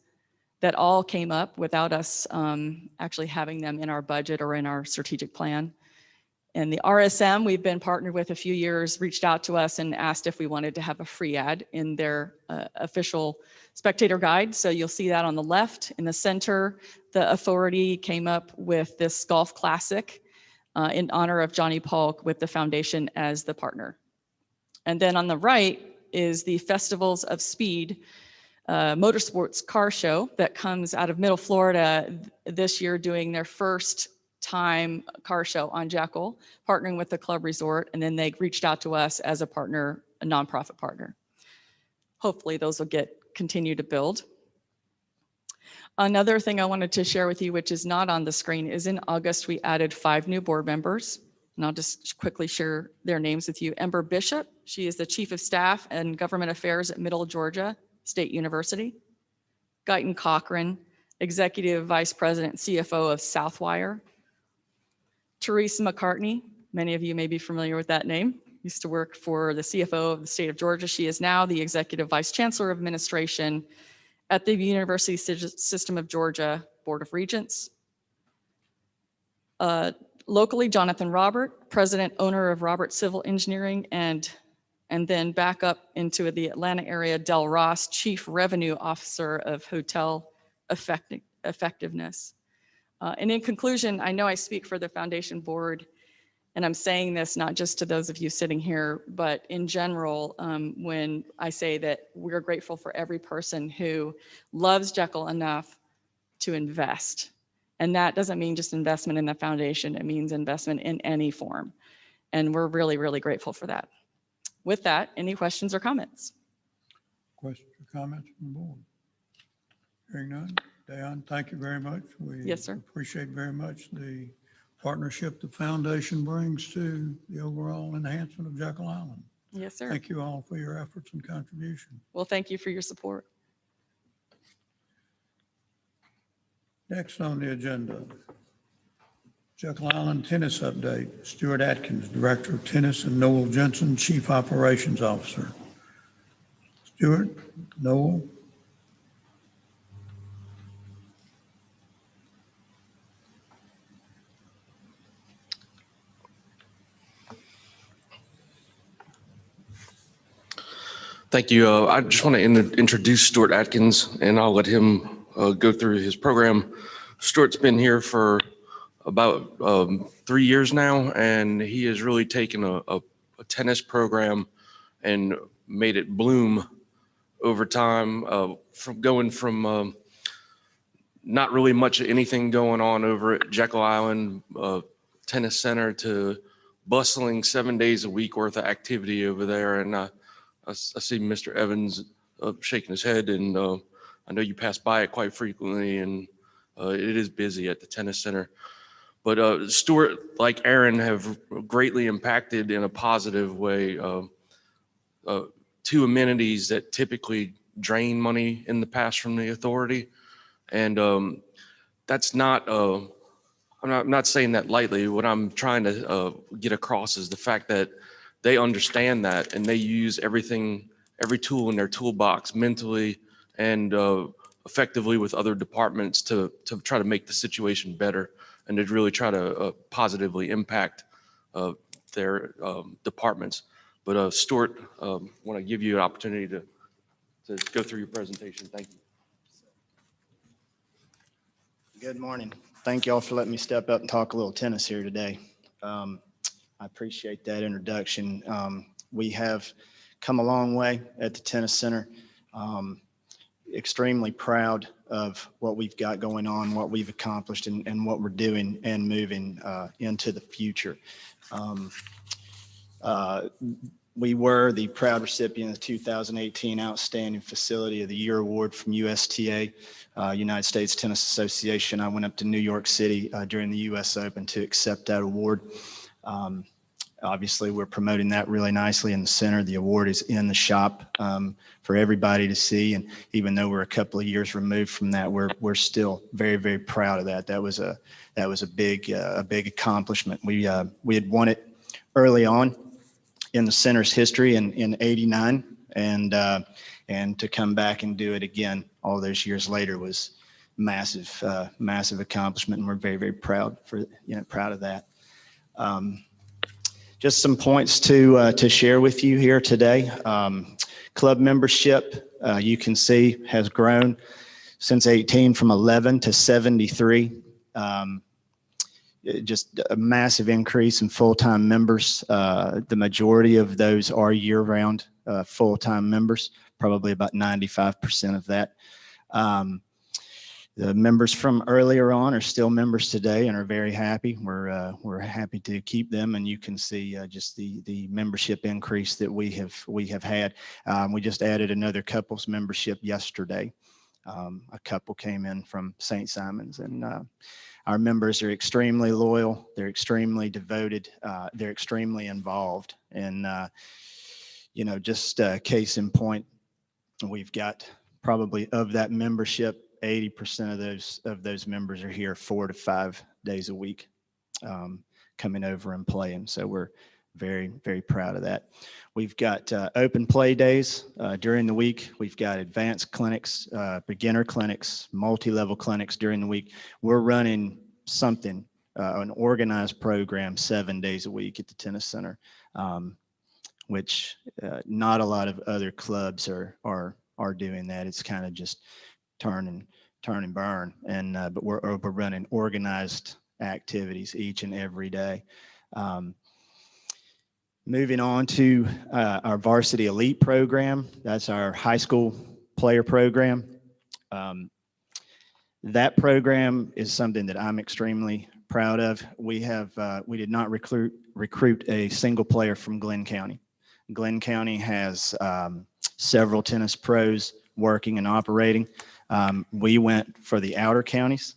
that all came up without us actually having them in our budget or in our strategic plan. And the RSM, we've been partnered with a few years, reached out to us and asked if we wanted to have a free ad in their official spectator guide. So you'll see that on the left. In the center, the authority came up with this golf classic in honor of Johnny Polk with the foundation as the partner. And then on the right is the Festivals of Speed motorsports car show that comes out of Middle Florida this year, doing their first time car show on Jekyll, partnering with the club resort, and then they reached out to us as a partner, a nonprofit partner. Hopefully those will continue to build. Another thing I wanted to share with you, which is not on the screen, is in August we added 5 new board members, and I'll just quickly share their names with you. Ember Bishop, she is the Chief of Staff and Government Affairs at Middle Georgia State University. Guyton Cochran, Executive Vice President, CFO of Southwire. Teresa McCartney, many of you may be familiar with that name, used to work for the CFO of the state of Georgia. She is now the Executive Vice Chancellor of Administration at the University System of Georgia Board of Regents. Locally, Jonathan Robert, President, owner of Robert Civil Engineering, and then back up into the Atlanta area, Del Ross, Chief Revenue Officer of Hotel Effectiveness. And in conclusion, I know I speak for the foundation board, and I'm saying this not just to those of you sitting here, but in general, when I say that we're grateful for every person who loves Jekyll enough to invest. And that doesn't mean just investment in the foundation, it means investment in any form. And we're really, really grateful for that. With that, any questions or comments? Questions or comments from the board? Hearing none. Diane, thank you very much. We Yes, sir. appreciate very much the partnership the foundation brings to the overall enhancement of Jekyll Island. Yes, sir. Thank you all for your efforts and contribution. Well, thank you for your support. Next on the agenda, Jekyll Island tennis update. Stuart Atkins, Director of Tennis, and Noel Jensen, Chief Operations Officer. Stuart, Noel. Thank you. I just want to introduce Stuart Atkins, and I'll let him go through his program. Stuart's been here for about 3 years now, and he has really taken a tennis program and made it bloom over time, from going from not really much of anything going on over at Jekyll Island Tennis Center to bustling 7 days a week worth of activity over there. And I see Mr. Evans shaking his head, and I know you pass by it quite frequently, and it is busy at the tennis center. But Stuart, like Aaron, have greatly impacted in a positive way 2 amenities that typically drain money in the past from the authority. And that's not, I'm not saying that lightly. What I'm trying to get across is the fact that they understand that, and they use every tool in their toolbox mentally and effectively with other departments to try to make the situation better and to really try to positively impact their departments. But Stuart, want to give you an opportunity to go through your presentation. Thank you. Good morning. Thank you all for letting me step up and talk a little tennis here today. I appreciate that introduction. We have come a long way at the tennis center. Extremely proud of what we've got going on, what we've accomplished, and what we're doing and moving into the future. We were the proud recipient of the 2018 Outstanding Facility of the Year Award from USTA, United States Tennis Association. I went up to New York City during the US Open to accept that award. Obviously, we're promoting that really nicely in the center. The award is in the shop for everybody to see. And even though we're a couple of years removed from that, we're still very, very proud of that. That was a big accomplishment. We had won it early on in the center's history in '89, and to come back and do it again all those years later was massive accomplishment, and we're very, very proud of that. Just some points to share with you here today. Club membership, you can see, has grown since 18 from 11 to 73. Just a massive increase in full-time members. The majority of those are year-round full-time members, probably about 95% of that. The members from earlier on are still members today and are very happy. We're happy to keep them, and you can see just the membership increase that we have had. We just added another couples membership yesterday. A couple came in from St. Simon's, and our members are extremely loyal. They're extremely devoted. They're extremely involved, and just case in point, we've got probably of that membership, 80% of those members are here 4 to 5 days a week, coming over and playing. So we're very, very proud of that. We've got open play days during the week. We've got advanced clinics, beginner clinics, multi-level clinics during the week. We're running something, an organized program 7 days a week at the tennis center, which not a lot of other clubs are doing that. It's kind of just turn and burn, and but we're running organized activities each and every day. Moving on to our varsity elite program, that's our high school player program. That program is something that I'm extremely proud of. We did not recruit a single player from Glenn County. Glenn County has several tennis pros working and operating. We went for the outer counties.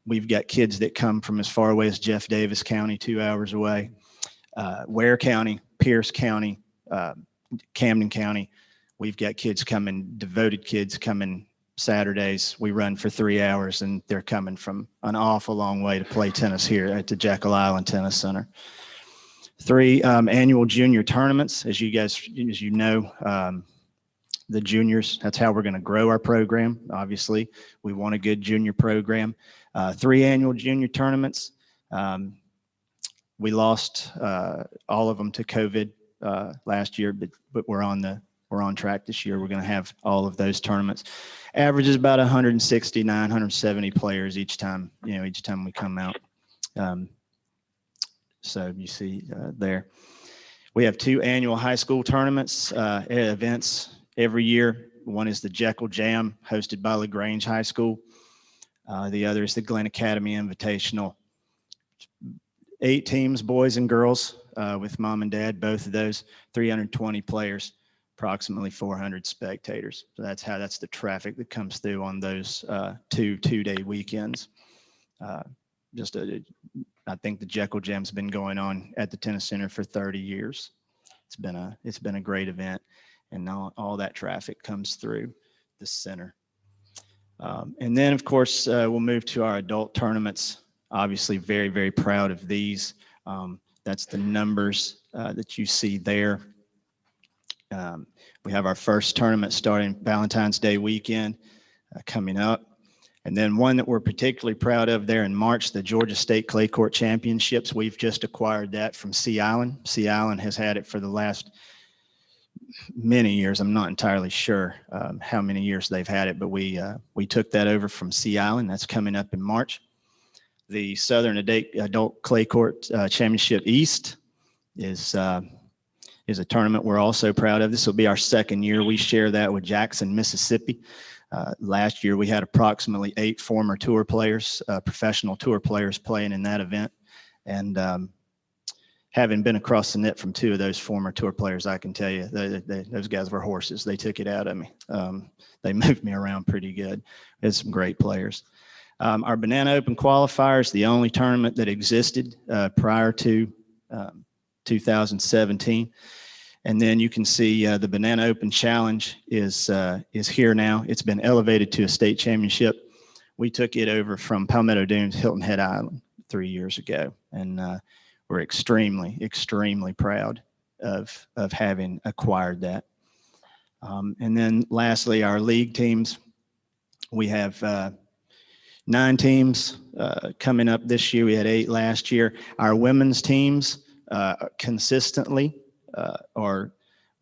We've got kids that come from as far away as Jeff Davis County, 2 hours away, Ware County, Pierce County, Camden County. We've got kids coming, devoted kids coming Saturdays. We run for 3 hours, and they're coming from an awful long way to play tennis here at the Jekyll Island Tennis Center. 3 annual junior tournaments, as you know. The juniors, that's how we're going to grow our program. Obviously, we want a good junior program. 3 annual junior tournaments. We lost all of them to COVID last year, but we're on track this year. We're going to have all of those tournaments. Average is about 169, 170 players each time we come out. So you see there. We have 2 annual high school tournaments, events every year. One is the Jekyll Jam, hosted by LaGrange High School. The other is the Glen Academy Invitational. 8 teams, boys and girls, with mom and dad, both of those, 320 players, approximately 400 spectators. So that's the traffic that comes through on those 2-day weekends. I think the Jekyll Jam's been going on at the tennis center for 30 years. It's been a great event, and now all that traffic comes through the center. And then, of course, we'll move to our adult tournaments. Obviously, very, very proud of these. That's the numbers that you see there. We have our first tournament starting Valentine's Day weekend coming up. And then one that we're particularly proud of there in March, the Georgia State Clay Court Championships. We've just acquired that from Sea Island. Sea Island has had it for the last many years. I'm not entirely sure how many years they've had it, but we took that over from Sea Island. That's coming up in March. The Southern Adult Clay Court Championship East is a tournament we're also proud of. This will be our second year. We share that with Jackson, Mississippi. Last year, we had approximately 8 former tour players, professional tour players playing in that event. And having been across the net from 2 of those former tour players, I can tell you those guys were horses. They took it out of me. They moved me around pretty good. We had some great players. Our Banana Open qualifiers, the only tournament that existed prior to 2017. And then you can see the Banana Open Challenge is here now. It's been elevated to a state championship. We took it over from Palmetto Dunes, Hilton Head Island 3 years ago. And we're extremely, extremely proud of having acquired that. And then lastly, our league teams. We have 9 teams coming up this year. We had 8 last year. Our women's teams consistently or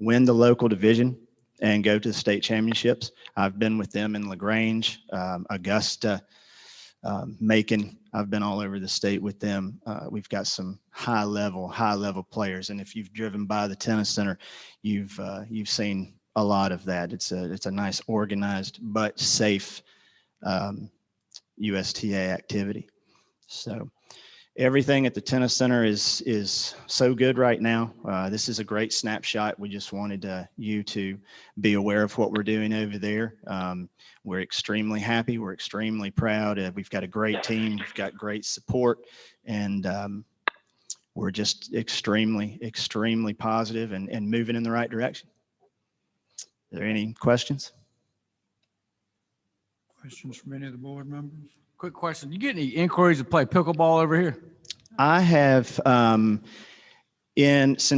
win the local division and go to the state championships. I've been with them in LaGrange, Augusta, Macon. I've been all over the state with them. We've got some high level players. And if you've driven by the tennis center, you've seen a lot of that. It's a nice organized but safe USTA activity. So everything at the tennis center is so good right now. This is a great snapshot. We just wanted you to be aware of what we're doing over there. We're extremely happy. We're extremely proud. We've got a great team. We've got great support, and we're just extremely, extremely positive and moving in the right direction. Are there any questions? Questions from any of the board members? Quick question. You get any inquiries to play pickleball over here? I have, since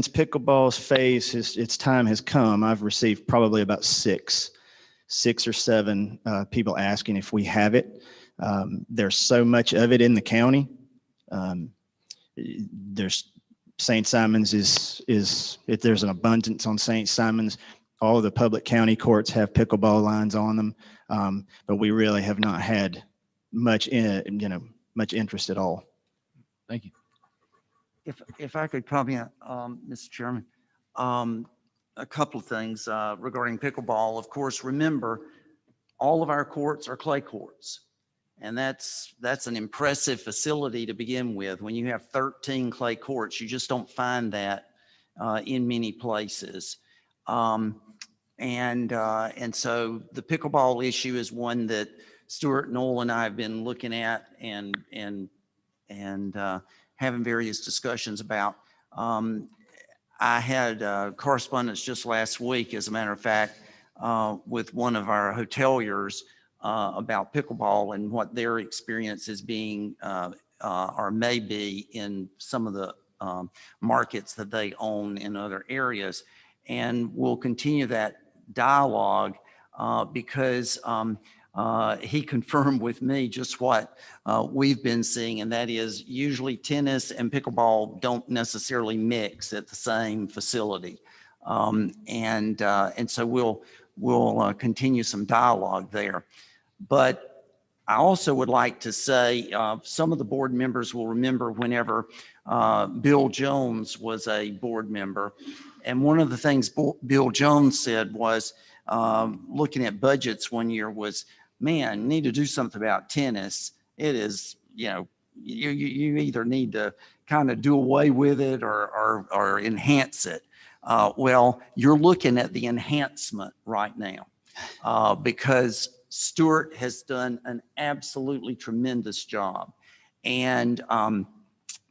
pickleball's phase, its time has come, I've received probably about six or seven people asking if we have it. There's so much of it in the county. There's St. Simons if there's an abundance on St. Simons. All of the public county courts have pickleball lines on them, but we really have not had much interest at all. Thank you. If I could comment, Mr. Chairman, a couple of things regarding pickleball. Of course, remember, all of our courts are clay courts, and that's an impressive facility to begin with. When you have 13 clay courts, you just don't find that in many places. And so the pickleball issue is one that Stuart, Noel, and I have been looking at and having various discussions about. I had correspondence just last week, as a matter of fact, with one of our hoteliers about pickleball and what their experience is being or may be in some of the markets that they own in other areas. And we'll continue that dialogue because he confirmed with me just what we've been seeing, and that is usually tennis and pickleball don't necessarily mix at the same facility. And so we'll continue some dialogue there. But I also would like to say some of the board members will remember whenever Bill Jones was a board member. And one of the things Bill Jones said was, looking at budgets one year, was, man, you need to do something about tennis. It is, you either need to kind of do away with it or enhance it. Well, you're looking at the enhancement right now because Stuart has done an absolutely tremendous job. And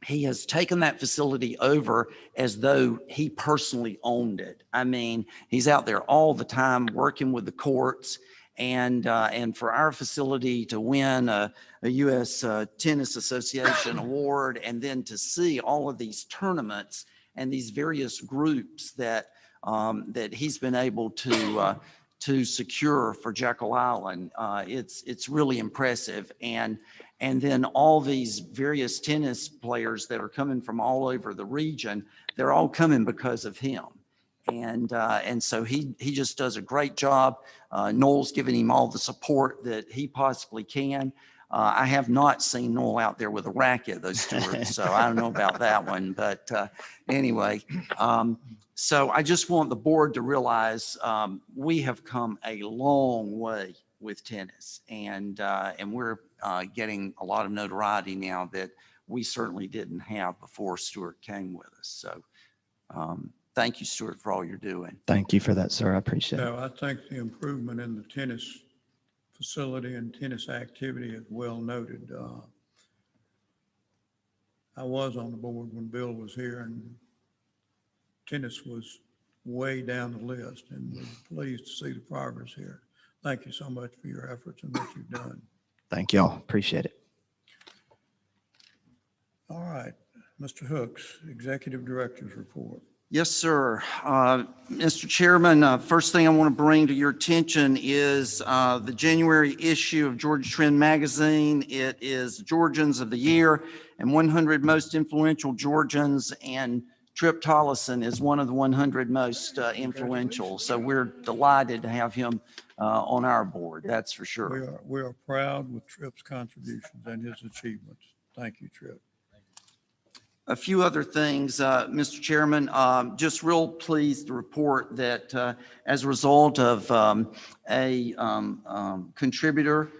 he has taken that facility over as though he personally owned it. I mean, he's out there all the time working with the courts. And for our facility to win a U.S. Tennis Association award, and then to see all of these tournaments and these various groups that he's been able to secure for Jekyll Island, it's really impressive. And then all these various tennis players that are coming from all over the region, they're all coming because of him. And so he just does a great job. Noel's giving him all the support that he possibly can. I have not seen Noel out there with a racket, those Stuart, so I don't know about that one. But anyway, so I just want the board to realize we have come a long way with tennis, and we're getting a lot of notoriety now that we certainly didn't have before Stuart came with us. So thank you, Stuart, for all you're doing. Thank you for that, sir. I appreciate it. So I think the improvement in the tennis facility and tennis activity is well noted. I was on the board when Bill was here, and tennis was way down the list, and we're pleased to see the progress here. Thank you so much for your efforts and what you've done. Thank y'all. Appreciate it. All right, Mr. Hooks, Executive Director's Report. Yes, sir. Mr. Chairman, first thing I want to bring to your attention is the January issue of Georgia Trend Magazine. It is Georgians of the Year and 100 Most Influential Georgians, and Trip Tollison is one of the 100 most influential. So we're delighted to have him on our board, that's for sure. We are proud with Trip's contributions and his achievements. Thank you, Trip. A few other things, Mr. Chairman, just real pleased to report that as a result of a contributor,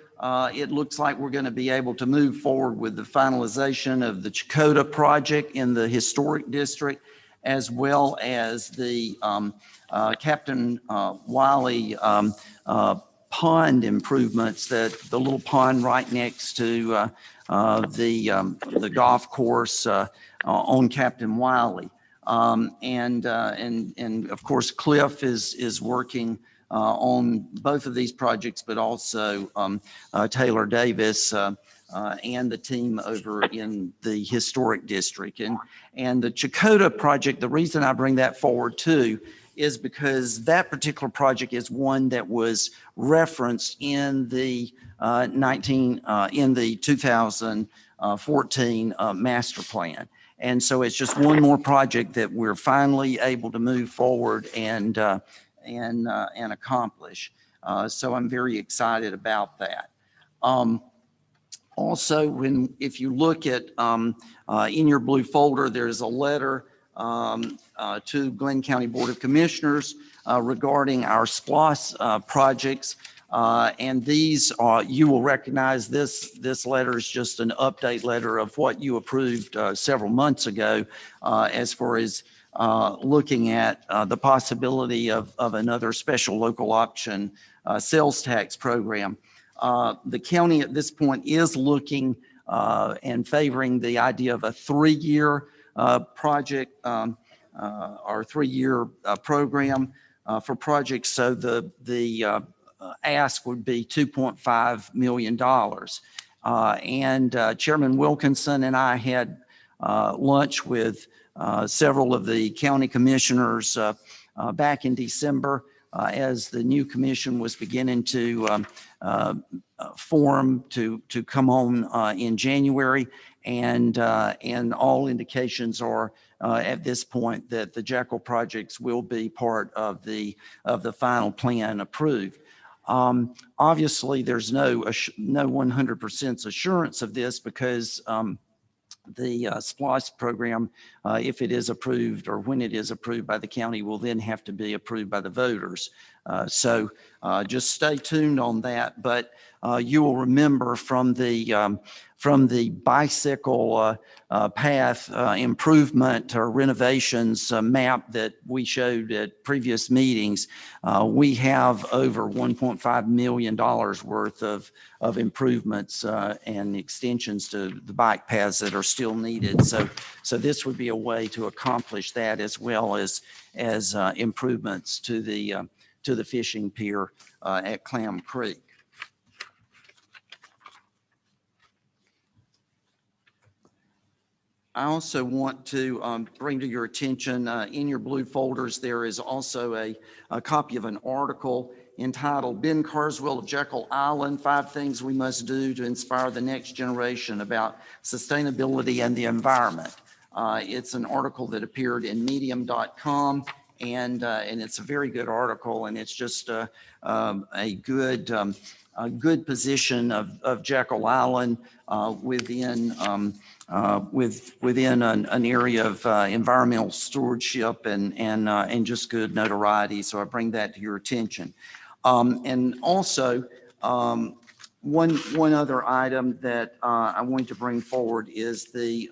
it looks like we're going to be able to move forward with the finalization of the Chakota project in the historic district, as well as the Captain Wiley pond improvements, that the little pond right next to the golf course on Captain Wiley. And of course, Cliff is working on both of these projects, but also Taylor Davis and the team over in the historic district. And the Chakota project, the reason I bring that forward too is because that particular project is one that was referenced in the 2014 master plan. And so it's just one more project that we're finally able to move forward and accomplish. So I'm very excited about that. Also, if you look at in your blue folder, there's a letter to Glenn County Board of Commissioners regarding our SPLOS projects. And these are, you will recognize this letter is just an update letter of what you approved several months ago as far as looking at the possibility of another special local option sales tax program. The county at this point is looking and favoring the idea of a 3-year project or 3-year program for projects. So the ask would be $2.5 million. And Chairman Wilkinson and I had lunch with several of the county commissioners back in December as the new commission was beginning to form to come on in January. And all indications are at this point that the Jackal projects will be part of the final plan approved. Obviously, there's no 100% assurance of this because the SPLOS program, if it is approved or when it is approved by the county, will then have to be approved by the voters. So just stay tuned on that. But you will remember from the bicycle path improvement or renovations map that we showed at previous meetings, we have over $1.5 million worth of improvements and extensions to the bike paths that are still needed. So this would be a way to accomplish that, as well as improvements to the fishing pier at Clam Creek. I also want to bring to your attention in your blue folders, there is also a copy of an article entitled Ben Carswell of Jekyll Island, 5 Things We Must Do to Inspire the Next Generation about Sustainability and the Environment. It's an article that appeared in medium.com, and it's a very good article, and it's just a good position of Jekyll Island within an area of environmental stewardship and just good notoriety. So I bring that to your attention. And also, one other item that I want to bring forward is a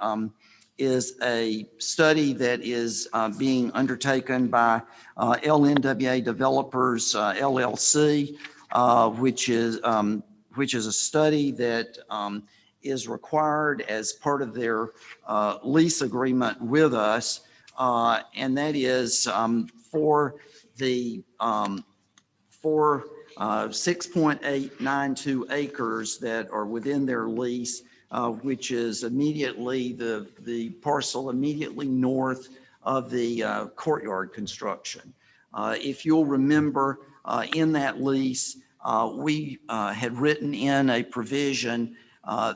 study that is being undertaken by LNWA Developers LLC, which is a study that is required as part of their lease agreement with us and that is for the for 6.892 acres that are within their lease, which is immediately the parcel immediately north of the courtyard construction. If you'll remember, in that lease, we had written in a provision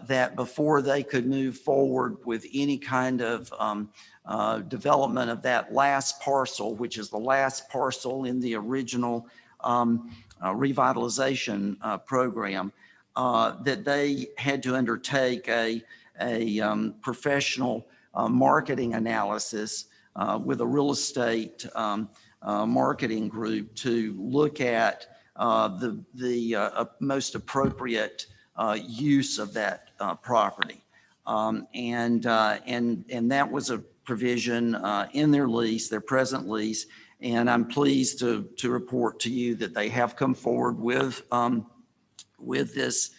that before they could move forward with any kind of development of that last parcel, which is the last parcel in the original revitalization program, that they had to undertake a professional marketing analysis with a real estate marketing group to look at the most appropriate use of that property. And that was a provision in their lease, their present lease. And I'm pleased to report to you that they have come forward with this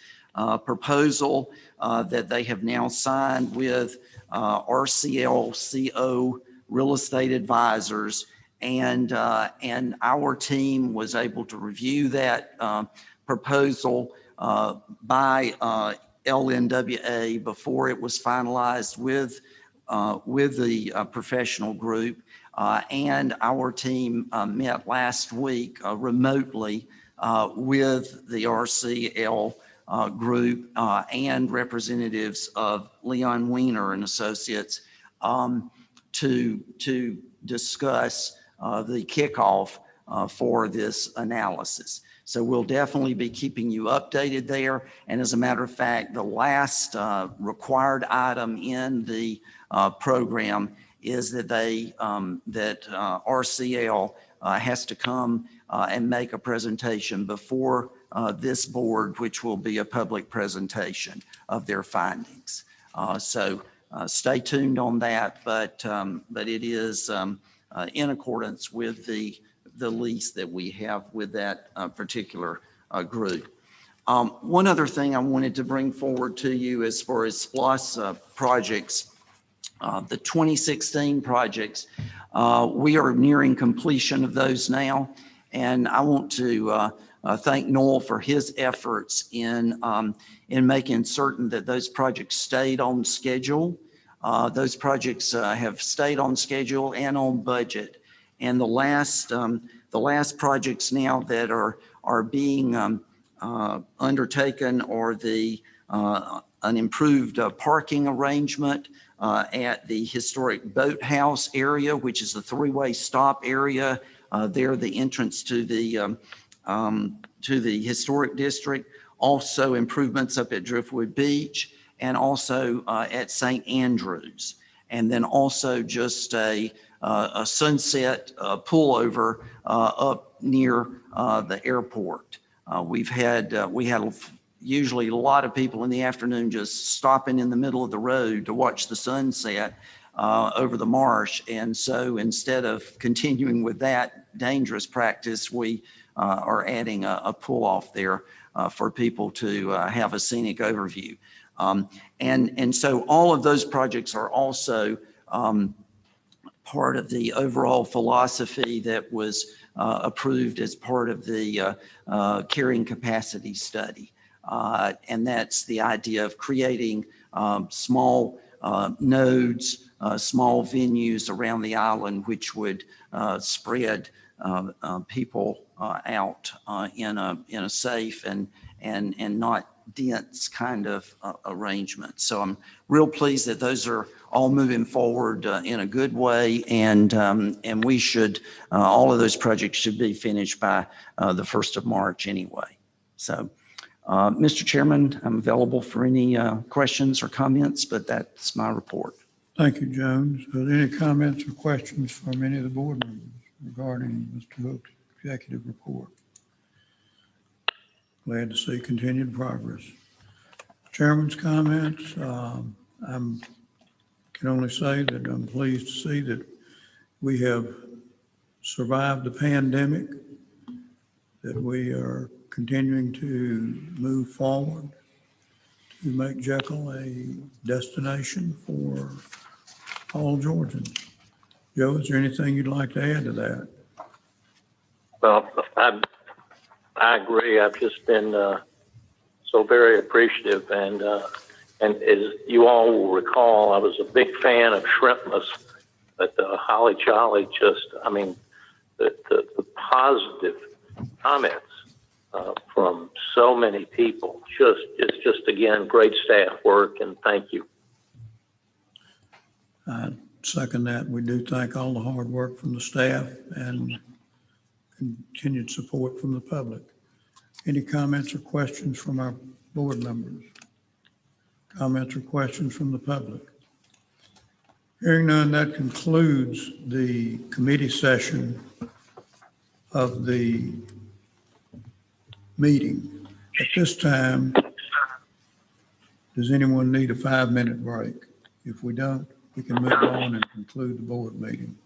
proposal that they have now signed with RCLCO Real Estate Advisors. And our team was able to review that proposal by LNWA before it was finalized with the professional group. And our team met last week remotely with the RCL group and representatives of Leon Weiner and Associates to discuss the kickoff for this analysis. So we'll definitely be keeping you updated there. And as a matter of fact, the last required item in the program is that RCL has to come and make a presentation before this board, which will be a public presentation of their findings. So stay tuned on that, but it is in accordance with the lease that we have with that particular group. One other thing I wanted to bring forward to you as far as SPLOST projects, the 2016 projects, we are nearing completion of those now. And I want to thank Noel for his efforts in making certain that those projects stayed on schedule. Those projects have stayed on schedule and on budget. And the last projects now that are being undertaken are an improved parking arrangement at the historic boathouse area, which is the three-way stop area there, the entrance to the historic district. Also improvements up at Driftwood Beach and also at St. Andrews. And then also just a sunset pullover up near the airport. We had usually a lot of people in the afternoon just stopping in the middle of the road to watch the sunset over the marsh. And so instead of continuing with that dangerous practice, we are adding a pull off there for people to have a scenic overview. And so all of those projects are also part of the overall philosophy that was approved as part of the carrying capacity study. And that's the idea of creating small nodes, small venues around the island, which would spread people out in a safe and not dense kind of arrangement. So I'm real pleased that those are all moving forward in a good way, and we should all of those projects should be finished by the 1st of March anyway. So Mr. Chairman, I'm available for any questions or comments, but that's my report. Thank you, Jones. Are there any comments or questions from any of the board members regarding Mr. Hook's executive report? Glad to see continued progress. Chairman's comments. I can only say that I'm pleased to see that we have survived the pandemic, that we are continuing to move forward to make Jekyll a destination for all Georgians. Joe, is there anything you'd like to add to that? Well, I agree. I've just been so very appreciative, and as you all will recall, I was a big fan of Shrimpmas, but Holly Jolly just, I mean, the positive comments from so many people, it's just again great staff work, and thank you. I second that. We do thank all the hard work from the staff and continued support from the public. Any comments or questions from our board members? Comments or questions from the public? Hearing none, that concludes the committee session of the meeting. At this time, does anyone need a 5-minute break? If we don't, we can move on and conclude the board meeting.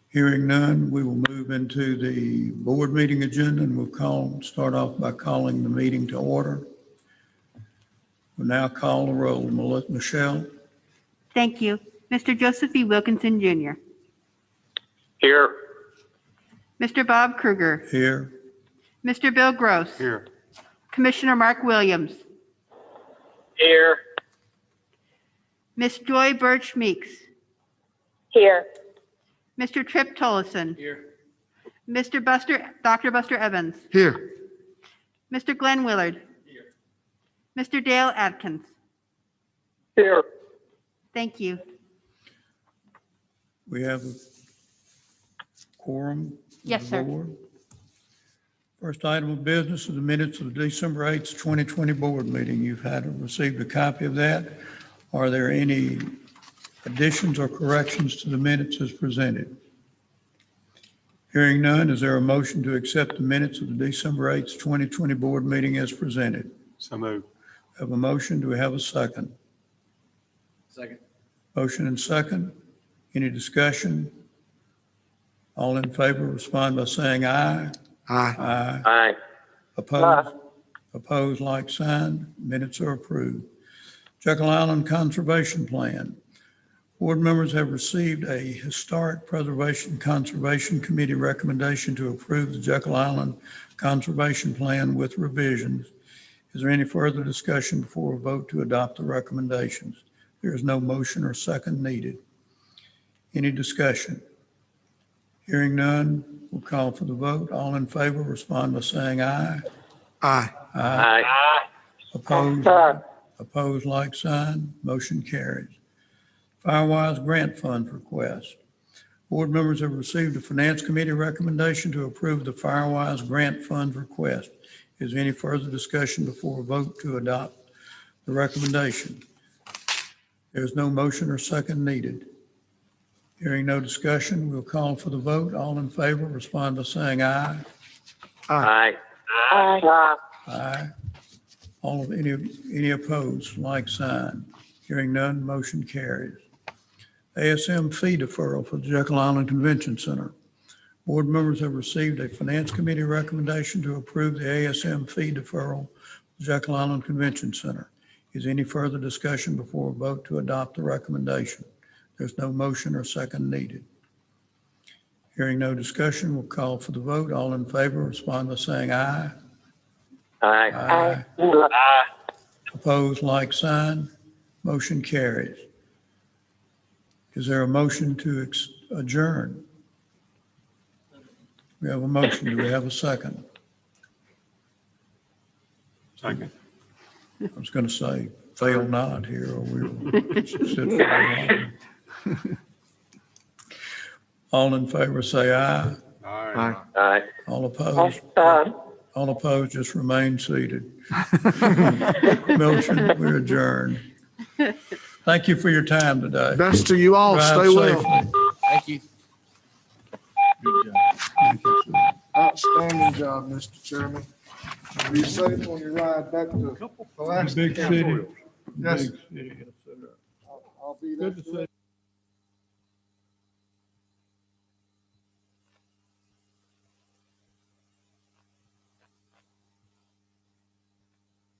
Hearing none, we will move into the board meeting agenda, and we'll start off by calling the meeting to order. We'll now call the roll. Michelle? Thank you. Mr. Joseph E. Wilkinson, Jr. Here. Mr. Bob Kruger. Here. Mr. Bill Gross. Here. Commissioner Mark Williams. Here. Miss Joy Birch Meeks. Here. Mr. Trip Tollison. Here. Dr. Buster Evans. Here. Mr. Glenn Willard. Here. Mr. Dale Atkins. Here. Thank you. We have a quorum. Yes, sir. Board. First item of business is the minutes of the December 8th, 2020 board meeting. You've received a copy of that. Are there any additions or corrections to the minutes as presented? Hearing none, is there a motion to accept the minutes of the December 8th, 2020 board meeting as presented? So moved. Have a motion. Do we have a second? Second. Motion and second. Any discussion? All in favor, respond by saying aye. Aye. Aye. Aye. Opposed? Opposed, like sign. Minutes are approved. Jekyll Island Conservation Plan. Board members have received a Historic Preservation Conservation Committee recommendation to approve the Jekyll Island Conservation Plan with revisions. Is there any further discussion before a vote to adopt the recommendations? There is no motion or second needed. Any discussion? Hearing none, we'll call for the vote. All in favor, respond by saying aye. Aye. Aye. Aye. Opposed? Opposed, like sign. Motion carries. Firewise Grant Fund request. Board members have received a Finance Committee recommendation to approve the Firewise Grant Fund request. Is there any further discussion before a vote to adopt the recommendation? There's no motion or second needed. Hearing no discussion, we'll call for the vote. All in favor, respond by saying aye. Aye. Aye. Aye. Any opposed, like sign. Hearing none, motion carries. ASM fee deferral for the Jekyll Island Convention Center. Board members have received a Finance Committee recommendation to approve the ASM fee deferral for the Jekyll Island Convention Center. Is any further discussion before a vote to adopt the recommendation? There's no motion or second needed. Hearing no discussion, we'll call for the vote. All in favor, respond by saying aye. Aye. Aye. Aye. Opposed, like sign. Motion carries. Is there a motion to adjourn? We have a motion. Do we have a second? Second. I was going to say, fail not here, or we'll sit for a while. All in favor, say aye. Aye. Aye. All opposed? All opposed, just remain seated. Motion, we're adjourned. Thank you for your time today. Best to you all. Drive Stay well. safely. Thank you. Good job. Thank you, sir. Outstanding job, Mr. Chairman. Be safe on your ride back to Alaska. Big city. Yes. Big city. I'll be there. Good to see you.